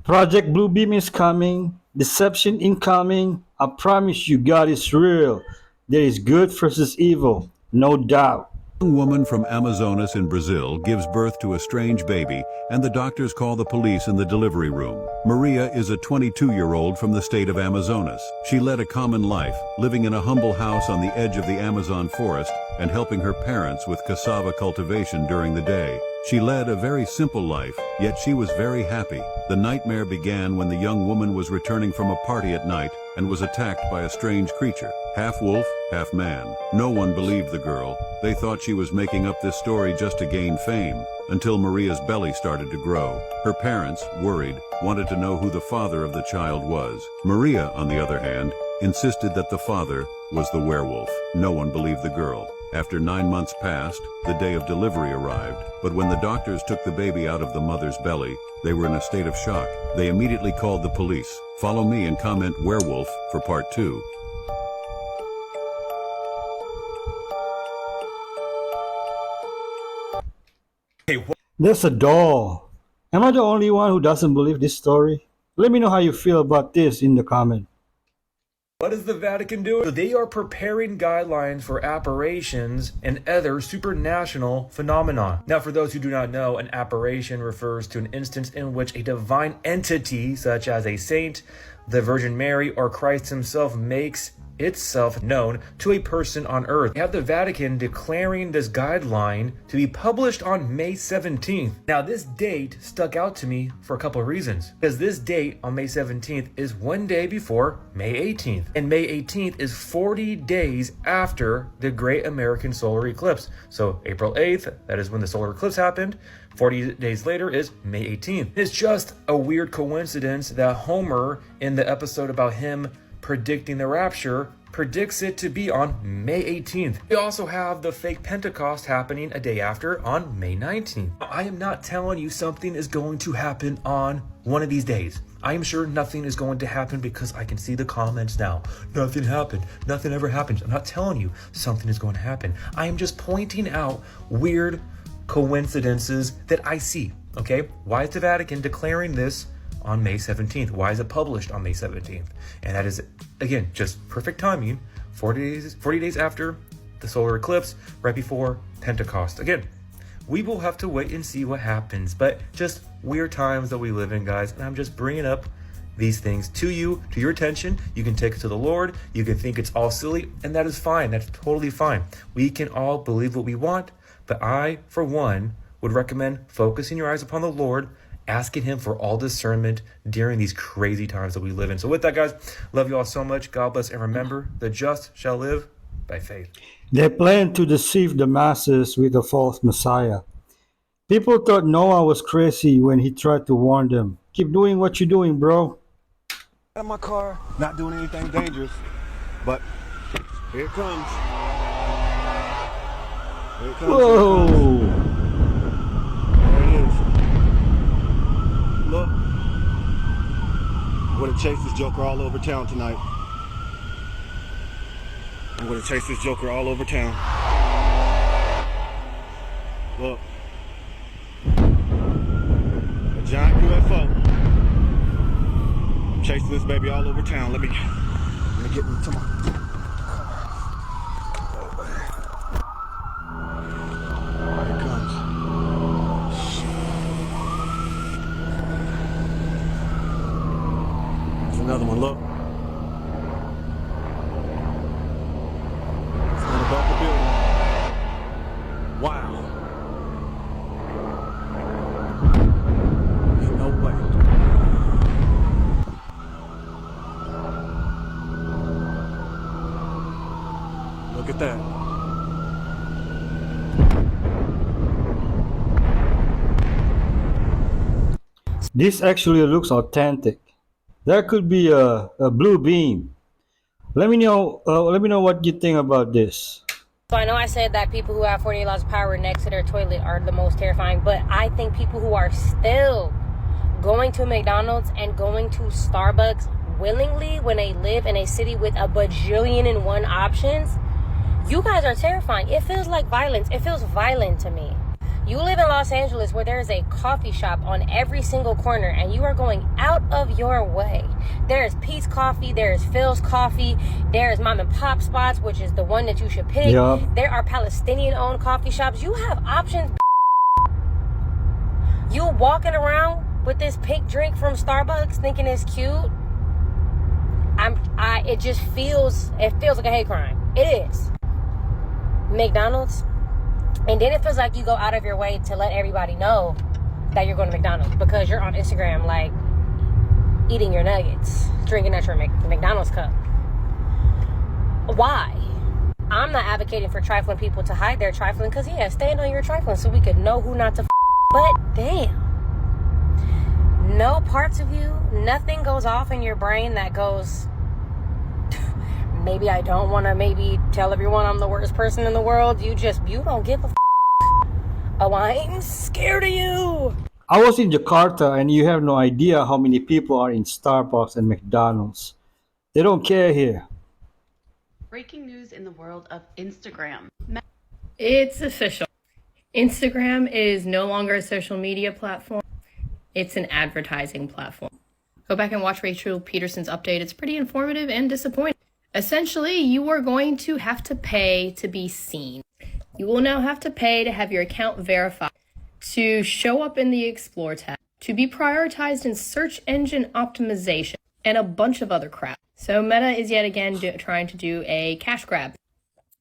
Project Bluebeam is coming. Deception incoming. I promise you, God is real. There is good versus evil, no doubt. A young woman from Amazonas in Brazil gives birth to a strange baby, and the doctors call the police in the delivery room. Maria is a 22-year-old from the state of Amazonas. She led a common life, living in a humble house on the edge of the Amazon forest and helping her parents with cassava cultivation during the day. She led a very simple life, yet she was very happy. The nightmare began when the young woman was returning from a party at night and was attacked by a strange creature, half wolf, half man. No one believed the girl. They thought she was making up this story just to gain fame, until Maria's belly started to grow. Her parents, worried, wanted to know who the father of the child was. Maria, on the other hand, insisted that the father was the werewolf. No one believed the girl. After 9 months passed, the day of delivery arrived, but when the doctors took the baby out of the mother's belly, they were in a state of shock. They immediately called the police. Follow me and comment werewolf for part 2. There's a doll. Am I the only one who doesn't believe this story? Let me know how you feel about this in the comment. What is the Vatican doing? So they are preparing guidelines for apparitions and other supernatural phenomena. Now, for those who do not know, an apparition refers to an instance in which a divine entity, such as a saint, the Virgin Mary, or Christ himself, makes itself known to a person on earth. We have the Vatican declaring this guideline to be published on May 17th. Now, this date stuck out to me for a couple of reasons, because this date on May 17th is one day before May 18th, and May 18th is 40 days after the Great American Solar Eclipse. So April 8th, that is when the solar eclipse happened. 40 days later is May 18th. It's just a weird coincidence that Homer, in the episode about him predicting the rapture, predicts it to be on May 18th. We also have the fake Pentecost happening a day after on May 19th. I am not telling you something is going to happen on one of these days. I am sure nothing is going to happen because I can see the comments now. Nothing happened. Nothing ever happens. I'm not telling you something is going to happen. I am just pointing out weird coincidences that I see. Okay? Why is the Vatican declaring this on May 17th? Why is it published on May 17th? And that is, again, just perfect timing. 40 days after the solar eclipse, right before Pentecost. Again, we will have to wait and see what happens, but just weird times that we live in, guys. And I'm just bringing up these things to you, to your attention. You can take it to the Lord. You can think it's all silly, and that is fine. That's totally fine. We can all believe what we want, but I, for one, would recommend focusing your eyes upon the Lord, asking him for all discernment during these crazy times that we live in. So with that, guys, love you all so much. God bless, and remember, the just shall live by faith. They plan to deceive the masses with a false Messiah. People thought Noah was crazy when he tried to warn them. Keep doing what you're doing, bro. Out of my car, not doing anything dangerous, but here it comes. Here it comes. Whoa! There it is. Look, I'm gonna chase this joker all over town tonight. I'm gonna chase this joker all over town. Look, a giant UFO. I'm chasing this baby all over town. Let me get into my car. Here it comes. Another one, look. It's going above the building. Wow. Ain't no way. Look at that. This actually looks authentic. There could be a blue beam. Let me know what you think about this. So I know I said that people who have 48 laws of power next to their toilet are the most terrifying, but I think people who are still going to McDonald's and going to Starbucks willingly when they live in a city with a bajillion and one options, you guys are terrifying. It feels like violence. It feels violent to me. You live in Los Angeles where there is a coffee shop on every single corner and you are going out of your way. There is Pete's Coffee, there is Phil's Coffee, there is Mom and Pop Spots, which is the one that you should pick. Yep. There are Palestinian-owned coffee shops. You have options. You walking around with this pink drink from Starbucks thinking it's cute. It feels like a hate crime. It is. McDonald's And then it feels like you go out of your way to let everybody know that you're going to McDonald's because you're on Instagram, like, eating your nuggets, drinking at your McDonald's cup. Why? I'm not advocating for trifling people to hide their trifling, because, yeah, stand on your trifling so we could know who not to But, damn. No parts of you, nothing goes off in your brain that goes, maybe I don't want to maybe tell everyone I'm the worst person in the world. You don't give a Oh, I'm scared of you. I was in Jakarta, and you have no idea how many people are in Starbucks and McDonald's. They don't care here. Breaking news in the world of Instagram. It's official. Instagram is no longer a social media platform. It's an advertising platform. Go back and watch Rachel Peterson's update. It's pretty informative and disappointing. Essentially, you are going to have to pay to be seen. You will now have to pay to have your account verified, to show up in the Explore tab, to be prioritized in search engine optimization, and a bunch of other crap. So Meta is yet again trying to do a cash grab.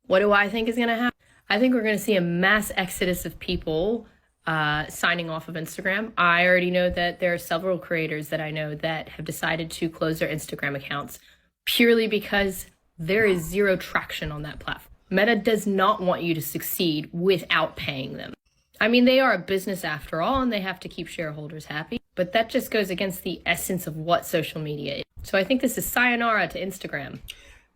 What do I think is going to happen? I think we're going to see a mass exodus of people signing off of Instagram. I already know that there are several creators that I know that have decided to close their Instagram accounts purely because there is zero traction on that platform. Meta does not want you to succeed without paying them. I mean, they are a business after all, and they have to keep shareholders happy, but that just goes against the essence of what social media is. So I think this is sayonara to Instagram.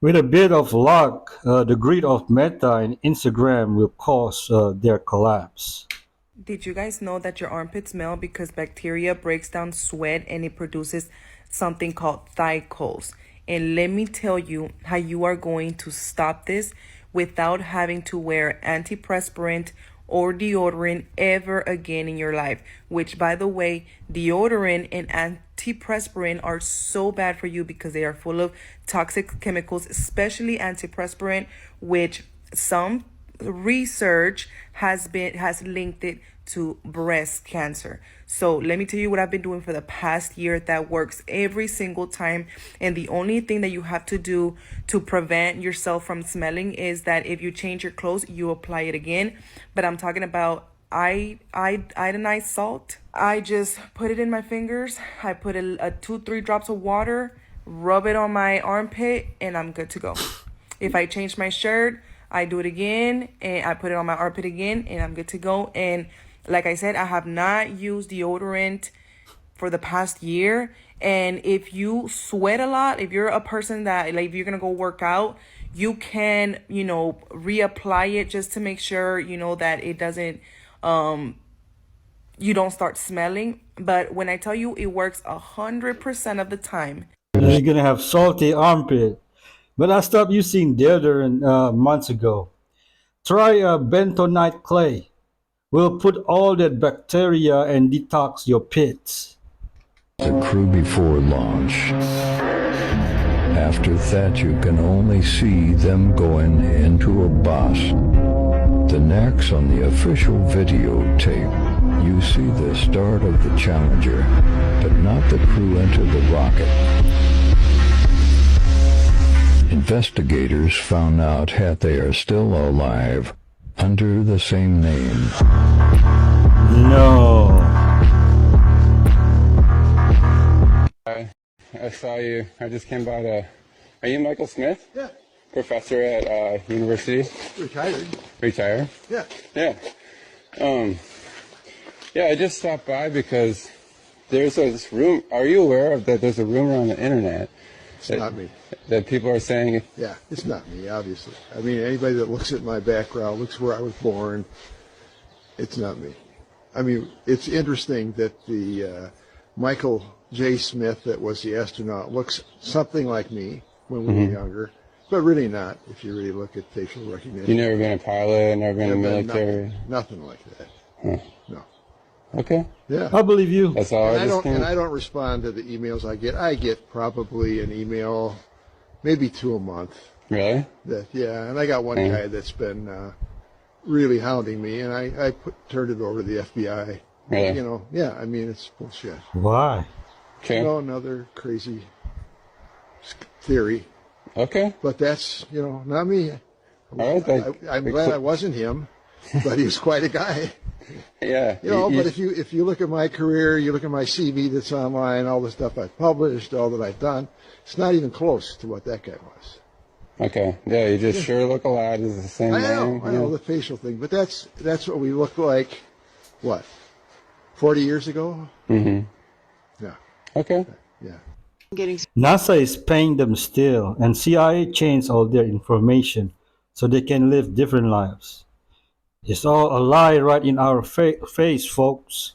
With a bit of luck, the greed of Meta and Instagram will cause their collapse. Did you guys know that your armpits smell because bacteria breaks down sweat and it produces something called thicols? And let me tell you how you are going to stop this without having to wear antiperspirant or deodorant ever again in your life. Which, by the way, deodorant and antiperspirant are so bad for you because they are full of toxic chemicals, especially antiperspirant, which some research has linked it to breast cancer. So let me tell you what I've been doing for the past year that works every single time. And the only thing that you have to do to prevent yourself from smelling is that if you change your clothes, you apply it again. But I'm talking about iodinized salt. I just put it in my fingers. I put a 2-3 drops of water, rub it on my armpit, and I'm good to go. If I change my shirt, I do it again, and I put it on my armpit again, and I'm good to go. And like I said, I have not used deodorant for the past year. And if you sweat a lot, if you're a person that, like, if you're going to go work out, you can, reapply it just to make sure, that it doesn't, you don't start smelling. But when I tell you it works 100% of the time. You're going to have salty armpit. But I stopped using deodorant months ago. Try bentonite clay. We'll put all that bacteria and detox your pits. The crew before launch. After that, you can only see them going into a bus. The next on the official videotape, you see the start of the Challenger, but not the crew enter the rocket. Investigators found out that they are still alive under the same name. No. I saw you. I just came by to... Are you Michael Smith? Yeah. Professor at university? Retired. Retired? Yeah. Yeah. Yeah, I just stopped by because there's this room... Are you aware of that there's a rumor on the internet? It's not me. That people are saying... Yeah, it's not me, obviously. I mean, anybody that looks at my background, looks where I was born, it's not me. I mean, it's interesting that the Michael J. Smith that was the astronaut looks something like me when we were younger, but really not if you really look at facial recognition. You've never been a pilot, never been in the military? Nothing like that. Huh. No. Okay. Yeah. I believe you. That's all. And I don't respond to the emails I get. I get probably an email, maybe 2 a month. Really? Yeah, and I got one guy that's been really hounding me, and I turned it over to the FBI. Really? Yeah, I mean, it's bullshit. Why? Okay. Another crazy theory. Okay. But that's, not me. All right. I'm glad I wasn't him. but he was quite a guy. Yeah. You know, but if you look at my career, you look at my CV that's online, all the stuff I've published, all that I've done, it's not even close to what that guy was. Okay. Yeah, you just sure look alike. It's the same name. I know the facial thing, but that's what we looked like, what, 40 years ago? Mm-hmm. Yeah. Okay. Yeah. NASA is paying them still, and CIA changed all their information so they can live different lives. It's all a lie right in our face, folks.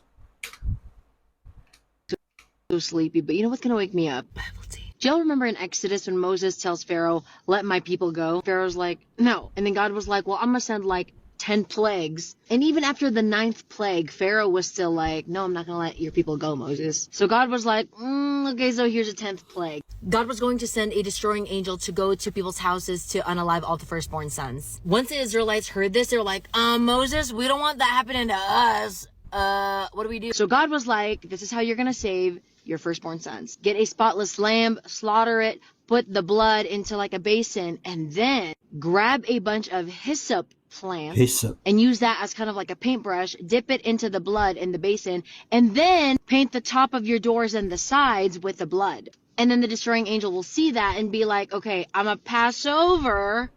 So sleepy, but you know what's gonna wake me up? Let's see. Do y'all remember in Exodus when Moses tells Pharaoh, "Let my people go"? Pharaoh's like, "No," and then God was like, "Well, I'm gonna send like 10 plagues." And even after the 9th plague, Pharaoh was still like, "No, I'm not gonna let your people go, Moses." So God was like, "Okay, so here's a 10th plague." God was going to send a destroying angel to go to people's houses to unalive all the firstborn sons. Once the Israelites heard this, they were like, Moses, we don't want that happening to us. What do we do? So God was like, this is how you're gonna save your firstborn sons. Get a spotless lamb, slaughter it, put the blood into like a basin, and then grab a bunch of hyssop plants Hyssop. and use that as kind of like a paintbrush, dip it into the blood in the basin, and then paint the top of your doors and the sides with the blood. And then the destroying angel will see that and be like, okay, I'm gonna pass over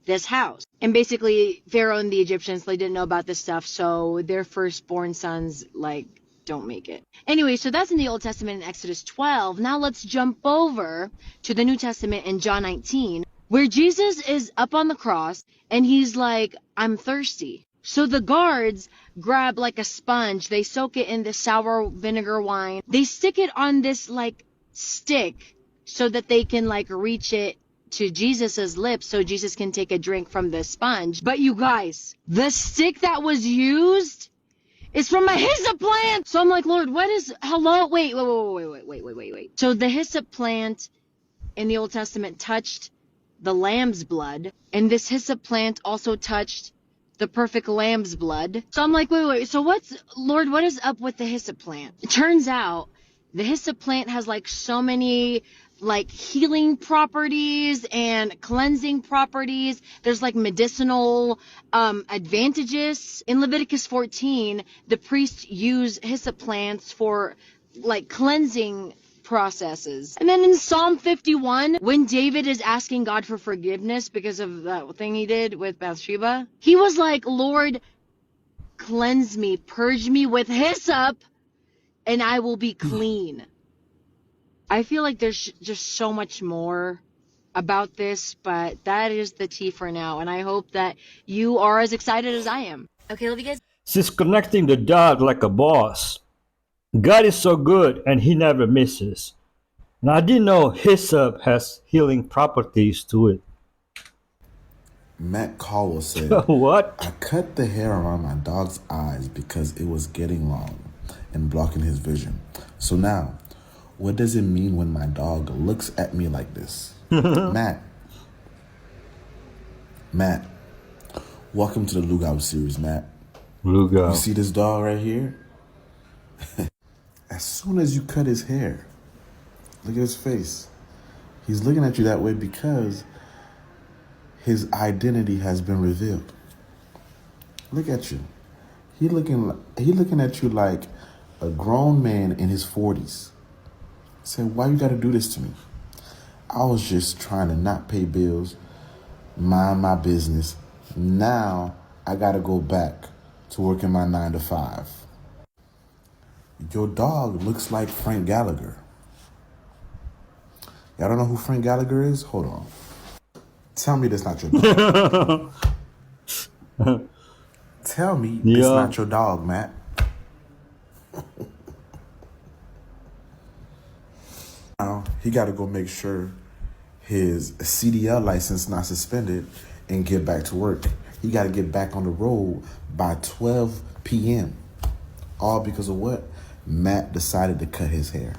this house. And basically, Pharaoh and the Egyptians, they didn't know about this stuff, so their firstborn sons, like, don't make it. Anyway, so that's in the Old Testament in Exodus 12. Now let's jump over to the New Testament in John 19, where Jesus is up on the cross, and he's like, I'm thirsty. So the guards grab, like, a sponge, they soak it in the sour vinegar wine, they stick it on this, like, stick so that they can, like, reach it to Jesus's lips so Jesus can take a drink from the sponge. But you guys, the stick that was used is from a hyssop plant. So I'm like, Lord, what is, hello? Wait. So the hyssop plant in the Old Testament touched the lamb's blood, and this hyssop plant also touched the perfect lamb's blood. So I'm like, wait. So Lord, what is up with the hyssop plant? It turns out the hyssop plant has like so many like healing properties and cleansing properties. There's like medicinal advantages. In Leviticus 14, the priests use hyssop plants for like cleansing processes. And then in Psalm 51, when David is asking God for forgiveness because of that thing he did with Bathsheba, he was like, Lord, cleanse me, purge me with hyssop, and I will be clean. I feel like there's just so much more about this, but that is the tea for now, and I hope that you are as excited as I am. Okay, love you guys. She's connecting the dots like a boss. God is so good and he never misses. And I didn't know hyssop has healing properties to it. Matt Caldwell said, What? I cut the hair around my dog's eyes because it was getting long and blocking his vision. So now, what does it mean when my dog looks at me like this? Matt, welcome to the Lugauer series, Matt. Lugauer. You see this dog right here? As soon as you cut his hair, look at his face. He's looking at you that way because his identity has been revealed. Look at you. He looking at you like a grown man in his 40s. Saying, why you gotta do this to me? I was just trying to not pay bills, mind my business. Now I gotta go back to working my 9 to 5. Your dog looks like Frank Gallagher. Y'all don't know who Frank Gallagher is? Hold on. Tell me that's not your dog. Tell me it's not your dog, Matt. Now, he got to go make sure his CDL license not suspended and get back to work. He got to get back on the road by 12 p.m. All because of what? Matt decided to cut his hair.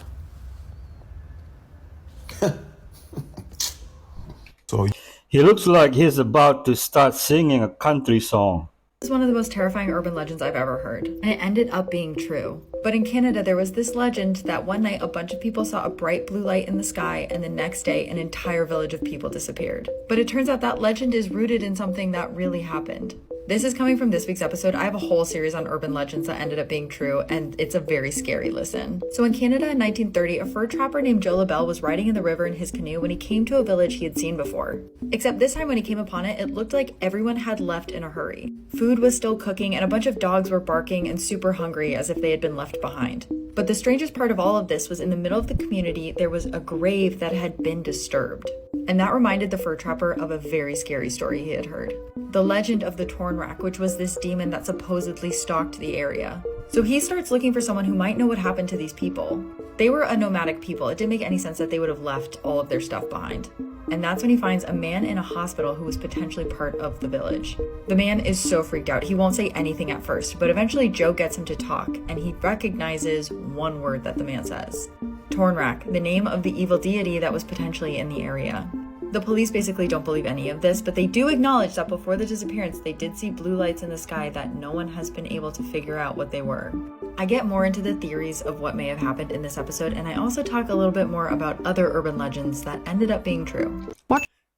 So he looks like he's about to start singing a country song. This is one of the most terrifying urban legends I've ever heard, and it ended up being true. But in Canada, there was this legend that one night a bunch of people saw a bright blue light in the sky, and the next day an entire village of people disappeared. But it turns out that legend is rooted in something that really happened. This is coming from this week's episode. I have a whole series on urban legends that ended up being true, and it's a very scary listen. So in Canada in 1930, a fur trapper named Joe LaBelle was riding in the river in his canoe when he came to a village he had seen before. Except this time when he came upon it, it looked like everyone had left in a hurry. Food was still cooking, and a bunch of dogs were barking and super hungry as if they had been left behind. But the strangest part of all of this was in the middle of the community, there was a grave that had been disturbed. And that reminded the fur trapper of a very scary story he had heard. The legend of the Tornrak, which was this demon that supposedly stalked the area. So he starts looking for someone who might know what happened to these people. They were a nomadic people. It didn't make any sense that they would have left all of their stuff behind. And that's when he finds a man in a hospital who was potentially part of the village. The man is so freaked out. He won't say anything at first, but eventually Joe gets him to talk, and he recognizes one word that the man says. Tornrak, the name of the evil deity that was potentially in the area. The police basically don't believe any of this, but they do acknowledge that before the disappearance, they did see blue lights in the sky that no one has been able to figure out what they were. I get more into the theories of what may have happened in this episode, and I also talk a little bit more about other urban legends that ended up being true.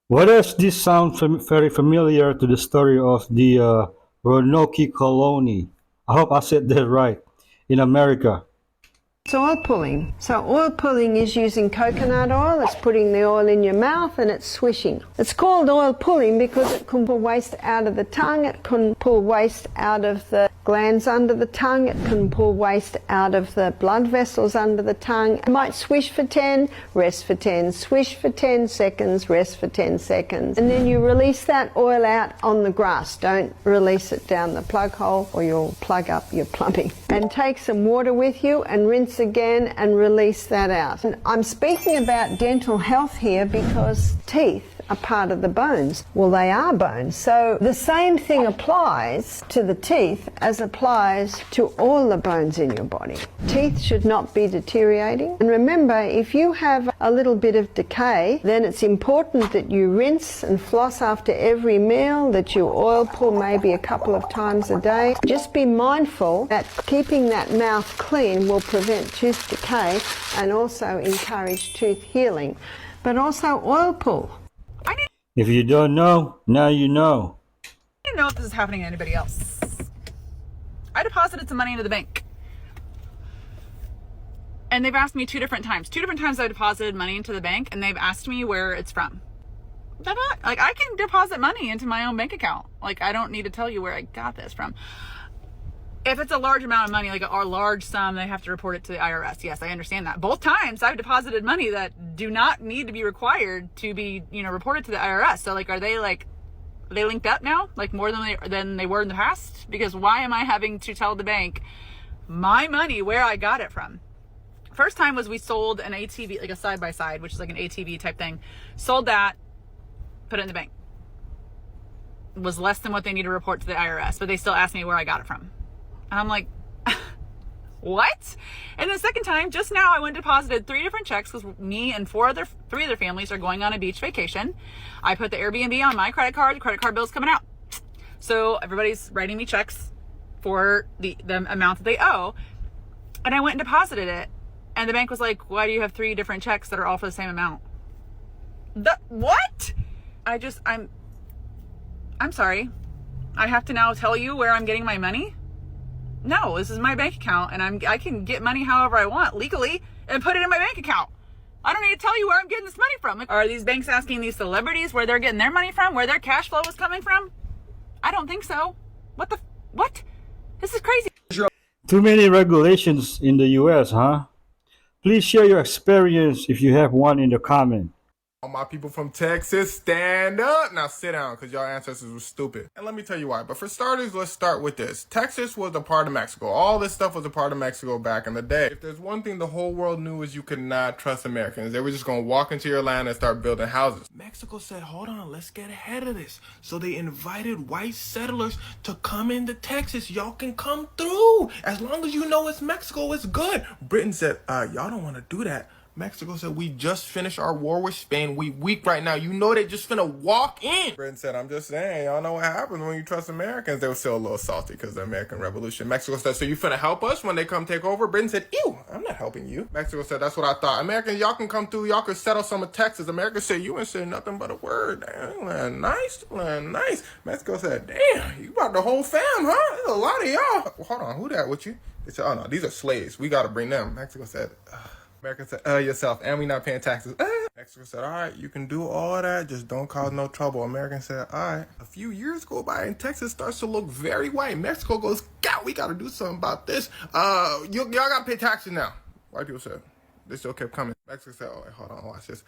What does this sound very familiar to the story of the Roanoke colony? I hope I said that right. In America. It's oil pulling. So oil pulling is using coconut oil. It's putting the oil in your mouth and it's swishing. It's called oil pulling because it can pull waste out of the tongue. It can pull waste out of the glands under the tongue. It can pull waste out of the blood vessels under the tongue. It might swish for 10, rest for 10, swish for 10 seconds, rest for 10 seconds. And then you release that oil out on the grass. Don't release it down the plug hole or you'll plug up your plumbing. And take some water with you and rinse again and release that out. And I'm speaking about dental health here because teeth are part of the bones. Well, they are bones. So the same thing applies to the teeth as applies to all the bones in your body. Teeth should not be deteriorating. And remember, if you have a little bit of decay, then it's important that you rinse and floss after every meal, that you oil pull maybe a couple of times a day. Just be mindful that keeping that mouth clean will prevent tooth decay and also encourage tooth healing. But also oil pull. If you don't know, now you know. I didn't know if this is happening to anybody else. I deposited some money into the bank. And they've asked me two different times. Two different times I deposited money into the bank and they've asked me where it's from. Like, I can deposit money into my own bank account. Like, I don't need to tell you where I got this from. If it's a large amount of money, like a large sum, they have to report it to the IRS. Yes, I understand that. Both times I've deposited money that do not need to be required to be, reported to the IRS. So like, are they linked up now? Like more than they were in the past? Because why am I having to tell the bank my money, where I got it from? First time was we sold an ATV, like a side-by-side, which is like an ATV type thing. Sold that, put it in the bank. It was less than what they need to report to the IRS, but they still asked me where I got it from. And I'm like, what? And the second time, just now, I went and deposited 3 different checks because me and 3 other families are going on a beach vacation. I put the Airbnb on my credit card. The credit card bill's coming out. So everybody's writing me checks for the amount that they owe. And I went and deposited it. And the bank was like, why do you have 3 different checks that are all for the same amount? What? I'm sorry. I have to now tell you where I'm getting my money? No, this is my bank account and I can get money however I want legally and put it in my bank account. I don't need to tell you where I'm getting this money from. Are these banks asking these celebrities where they're getting their money from, where their cash flow is coming from? I don't think so. What? This is crazy. Too many regulations in the US, huh? Please share your experience if you have one in the comment. All my people from Texas, stand up. Now sit down, because y'all ancestors were stupid. And let me tell you why. But for starters, let's start with this. Texas was a part of Mexico. All this stuff was a part of Mexico back in the day. If there's one thing the whole world knew is you could not trust Americans. They were just going to walk into your land and start building houses. Mexico said, hold on, let's get ahead of this. So they invited white settlers to come into Texas. Y'all can come through. As long as you know it's Mexico, it's good. Britain said, y'all don't want to do that. Mexico said, we just finished our war with Spain. We weak right now. You know they just finna walk in. Britain said, I'm just saying, y'all know what happens when you trust Americans. They were still a little salty because of the American Revolution. Mexico said, so you finna help us when they come take over? Britain said, ew, I'm not helping you. Mexico said, that's what I thought. Americans, y'all can come through. Y'all can settle some of Texas. America said, you ain't saying nothing but a word. Damn, nice. Mexico said, damn, you brought the whole fam, huh? There's a lot of y'all. Hold on, who that with you? They said, oh no, these are slaves. We gotta bring them. Mexico said, America said, yourself, and we not paying taxes. Mexico said, all right, you can do all that, just don't cause no trouble. American said, all right. A few years go by and Texas starts to look very white. Mexico goes, God, we gotta do something about this. Y'all gotta pay taxes now. White people said. They still kept coming. Mexico said, oh, wait, hold on, watch this.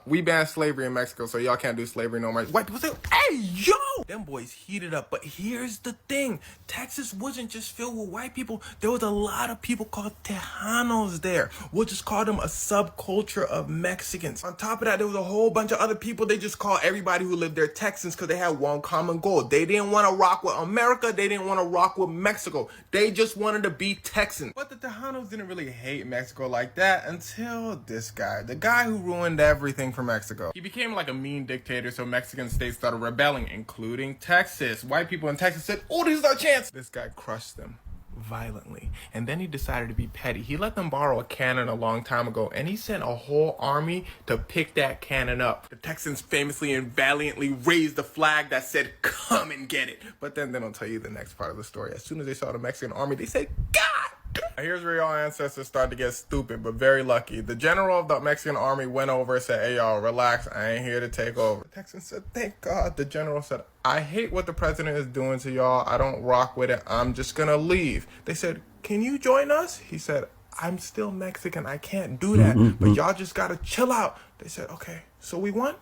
We banned slavery in Mexico, so y'all can't do slavery no more. White people said, hey, yo! Them boys heated up. But here's the thing. Texas wasn't just filled with white people. There was a lot of people called Tejanos there. We'll just call them a subculture of Mexicans. On top of that, there was a whole bunch of other people. They just called everybody who lived there Texans because they had one common goal. They didn't want to rock with America. They didn't want to rock with Mexico. They just wanted to be Texans. But the Tejanos didn't really hate Mexico like that until this guy, the guy who ruined everything for Mexico. He became like a mean dictator, so Mexican states started rebelling, including Texas. White people in Texas said, oh, this is our chance. This guy crushed them violently. And then he decided to be petty. He let them borrow a cannon a long time ago, and he sent a whole army to pick that cannon up. The Texans famously and valiantly raised the flag that said, come and get it. But then they don't tell you the next part of the story. As soon as they saw the Mexican army, they said, God! Here's where y'all ancestors started to get stupid, but very lucky. The general of the Mexican army went over and said, hey, y'all, relax. I ain't here to take over. The Texans said, thank God. The general said, I hate what the president is doing to y'all. I don't rock with it. I'm just going to leave. They said, can you join us? He said, I'm still Mexican. I can't do that. But y'all just got to chill out. They said, okay, so we won?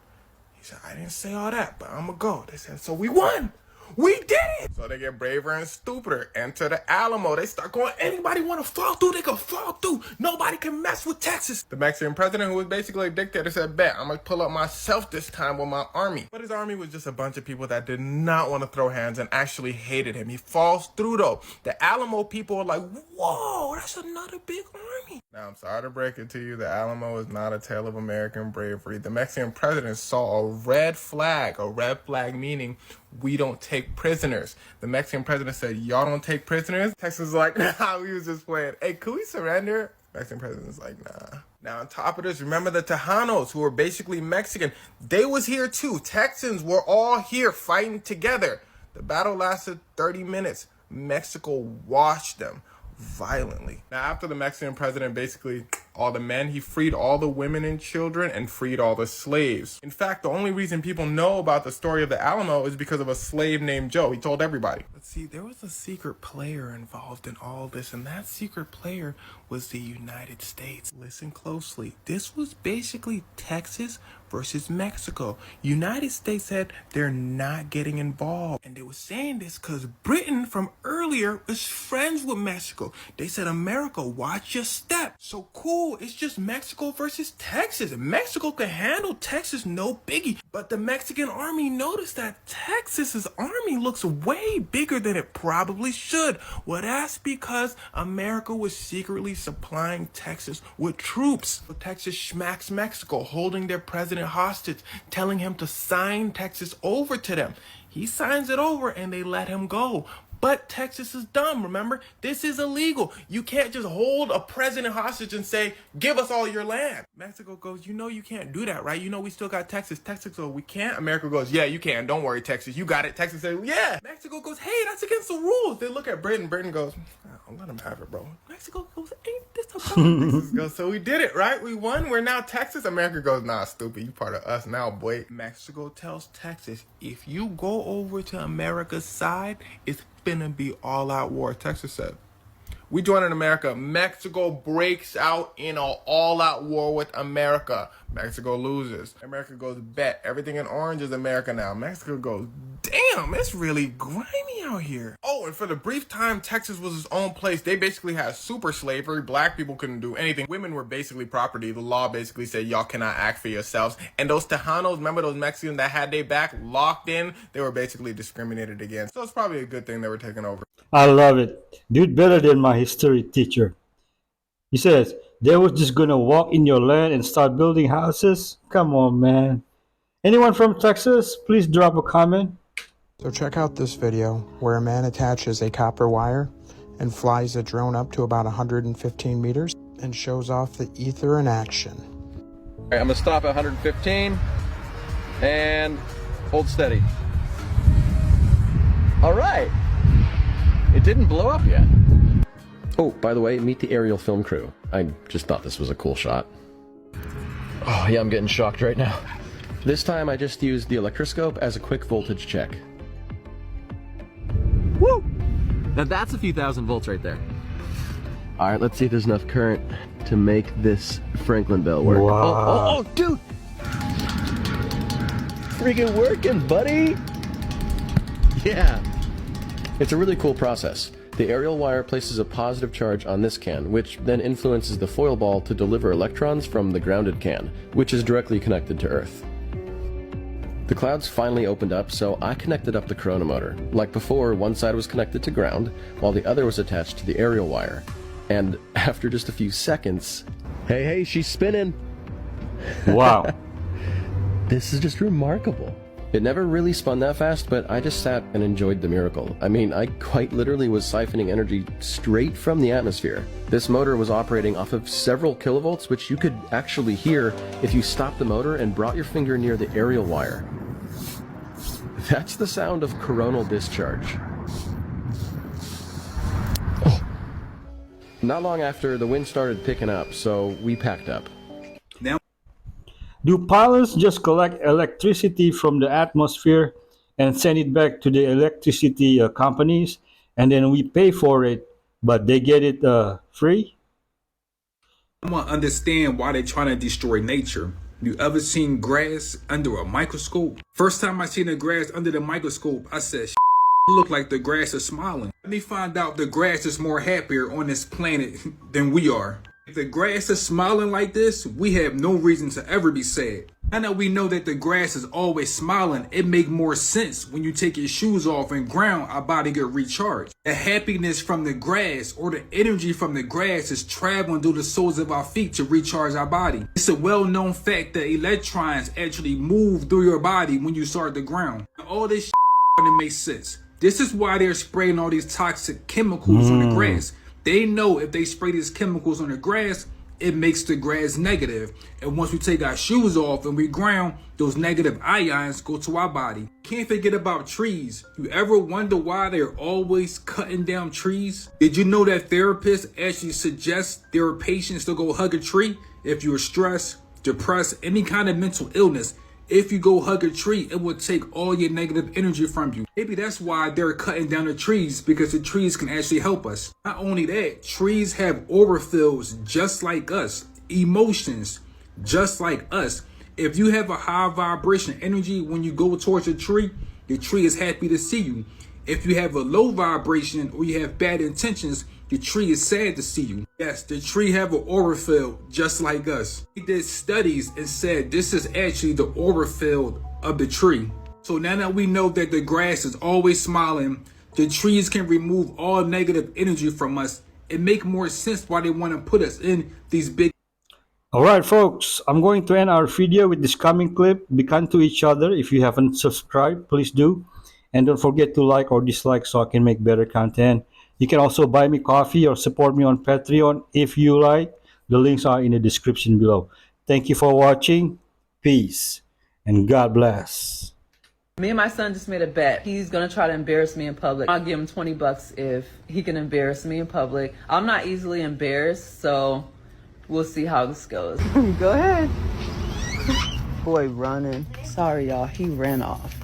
He said, I didn't say all that, but I'm going to go. They said, so we won. We did it! So they get braver and stupider. Enter the Alamo. They start going, anybody want to fall through, they can fall through. Nobody can mess with Texas. The Mexican president, who was basically a dictator, said, bet, I'm going to pull up myself this time with my army. But his army was just a bunch of people that did not want to throw hands and actually hated him. He falls through, though. The Alamo people are like, whoa, that's another big army. Now, I'm sorry to break it to you. The Alamo is not a tale of American bravery. The Mexican president saw a red flag meaning we don't take prisoners. The Mexican president said, y'all don't take prisoners? Texas was like, nah, we was just playing. Hey, could we surrender? Mexican president's like, nah. Now, on top of this, remember the Tejanos, who were basically Mexican. They was here too. Texans were all here fighting together. The battle lasted 30 minutes. Mexico washed them violently. Now, after the Mexican president basically all the men, he freed all the women and children and freed all the slaves. In fact, the only reason people know about the story of the Alamo is because of a slave named Joe. He told everybody. But see, there was a secret player involved in all this, and that secret player was the United States. Listen closely. This was basically Texas versus Mexico. United States said they're not getting involved. And they were saying this because Britain from earlier was friends with Mexico. They said, America, watch your step. So cool. It's just Mexico versus Texas. Mexico can handle Texas, no biggie. But the Mexican army noticed that Texas's army looks way bigger than it probably should. Well, that's because America was secretly supplying Texas with troops. So Texas smacks Mexico, holding their president hostage, telling him to sign Texas over to them. He signs it over and they let him go. But Texas is dumb, remember? This is illegal. You can't just hold a president hostage and say, give us all your land. Mexico goes, you know you can't do that, right? You know we still got Texas. Texas goes, we can't. America goes, yeah, you can. Don't worry, Texas. You got it. Texas says, yeah. Mexico goes, hey, that's against the rules. They look at Britain. Britain goes, oh, let them have it, bro. Mexico goes, ain't this about Texas goes, so we did it, right? We won. We're now Texas. America goes, nah, stupid. You part of us now, boy. Mexico tells Texas, if you go over to America's side, it's gonna be all-out war. Texas said, we join in America. Mexico breaks out in an all-out war with America. Mexico loses. America goes, bet. Everything in orange is America now. Mexico goes, damn, it's really grimy out here. Oh, and for the brief time Texas was its own place, they basically had super slavery. Black people couldn't do anything. Women were basically property. The law basically said y'all cannot act for yourselves. And those Tejanos, remember those Mexicans that had their back locked in? They were basically discriminated against. So it's probably a good thing they were taken over. I love it. Do it better than my history teacher. He says, They was just gonna walk in your land and start building houses? Come on, man. Anyone from Texas, please drop a comment. So check out this video where a man attaches a copper wire and flies a drone up to about 115 meters and shows off the ether in action. All right, I'm gonna stop at 115 and hold steady. All right, it didn't blow up yet. Oh, by the way, meet the aerial film crew. I just thought this was a cool shot. Oh yeah, I'm getting shocked right now. This time I just used the electroscope as a quick voltage check. Woo! Now that's a few thousand volts right there. All right, let's see if there's enough current to make this Franklin bell work. Wow. Oh, dude! Freaking working, buddy! Yeah. It's a really cool process. The aerial wire places a positive charge on this can, which then influences the foil ball to deliver electrons from the grounded can, which is directly connected to Earth. The clouds finally opened up, so I connected up the corona motor. Like before, one side was connected to ground, while the other was attached to the aerial wire. And after just a few seconds, hey, she's spinning! Wow. This is just remarkable. It never really spun that fast, but I just sat and enjoyed the miracle. I mean, I quite literally was siphoning energy straight from the atmosphere. This motor was operating off of several kilovolts, which you could actually hear if you stopped the motor and brought your finger near the aerial wire. That's the sound of coronal discharge. Oh. Not long after, the wind started picking up, so we packed up. Do pilots just collect electricity from the atmosphere and send it back to the electricity companies, and then we pay for it, but they get it free? I want to understand why they're trying to destroy nature. You ever seen grass under a microscope? First time I seen the grass under the microscope, I said, it look like the grass is smiling. Let me find out the grass is more happier on this planet than we are. If the grass is smiling like this, we have no reason to ever be sad. Now that we know that the grass is always smiling, it make more sense when you take your shoes off and ground, our body get recharged. The happiness from the grass or the energy from the grass is traveling through the soles of our feet to recharge our body. It's a well-known fact that electrons actually move through your body when you start to ground. All this shit makes sense. This is why they're spraying all these toxic chemicals on the grass. They know if they spray these chemicals on the grass, it makes the grass negative. And once we take our shoes off and we ground, those negative ions go to our body. Can't forget about trees. You ever wonder why they're always cutting down trees? Did you know that therapists actually suggest their patients to go hug a tree if you're stressed, depressed, any kind of mental illness? If you go hug a tree, it will take all your negative energy from you. Maybe that's why they're cutting down the trees, because the trees can actually help us. Not only that, trees have aura fields just like us, emotions just like us. If you have a high vibration energy when you go towards a tree, the tree is happy to see you. If you have a low vibration or you have bad intentions, the tree is sad to see you. Yes, the tree have an aura field just like us. We did studies and said this is actually the aura field of the tree. So now that we know that the grass is always smiling, the trees can remove all negative energy from us, it make more sense why they want to put us in these big. All right, folks, I'm going to end our video with this coming clip. Be kind to each other. If you haven't subscribed, please do. And don't forget to like or dislike so I can make better content. You can also buy me coffee or support me on Patreon if you like. The links are in the description below. Thank you for watching. Peace and God bless. Me and my son just made a bet. He's gonna try to embarrass me in public. I'll give him $20 if he can embarrass me in public. I'm not easily embarrassed, so we'll see how this goes. Go ahead. Boy running. Sorry, y'all. He ran off.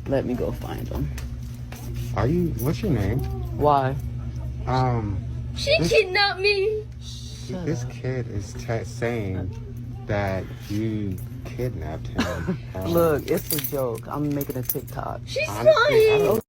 Let me go find him. What's your name? Why? She kidnapped me. This kid is saying that you kidnapped him. Look, it's a joke. I'm making a TikTok. She's lying.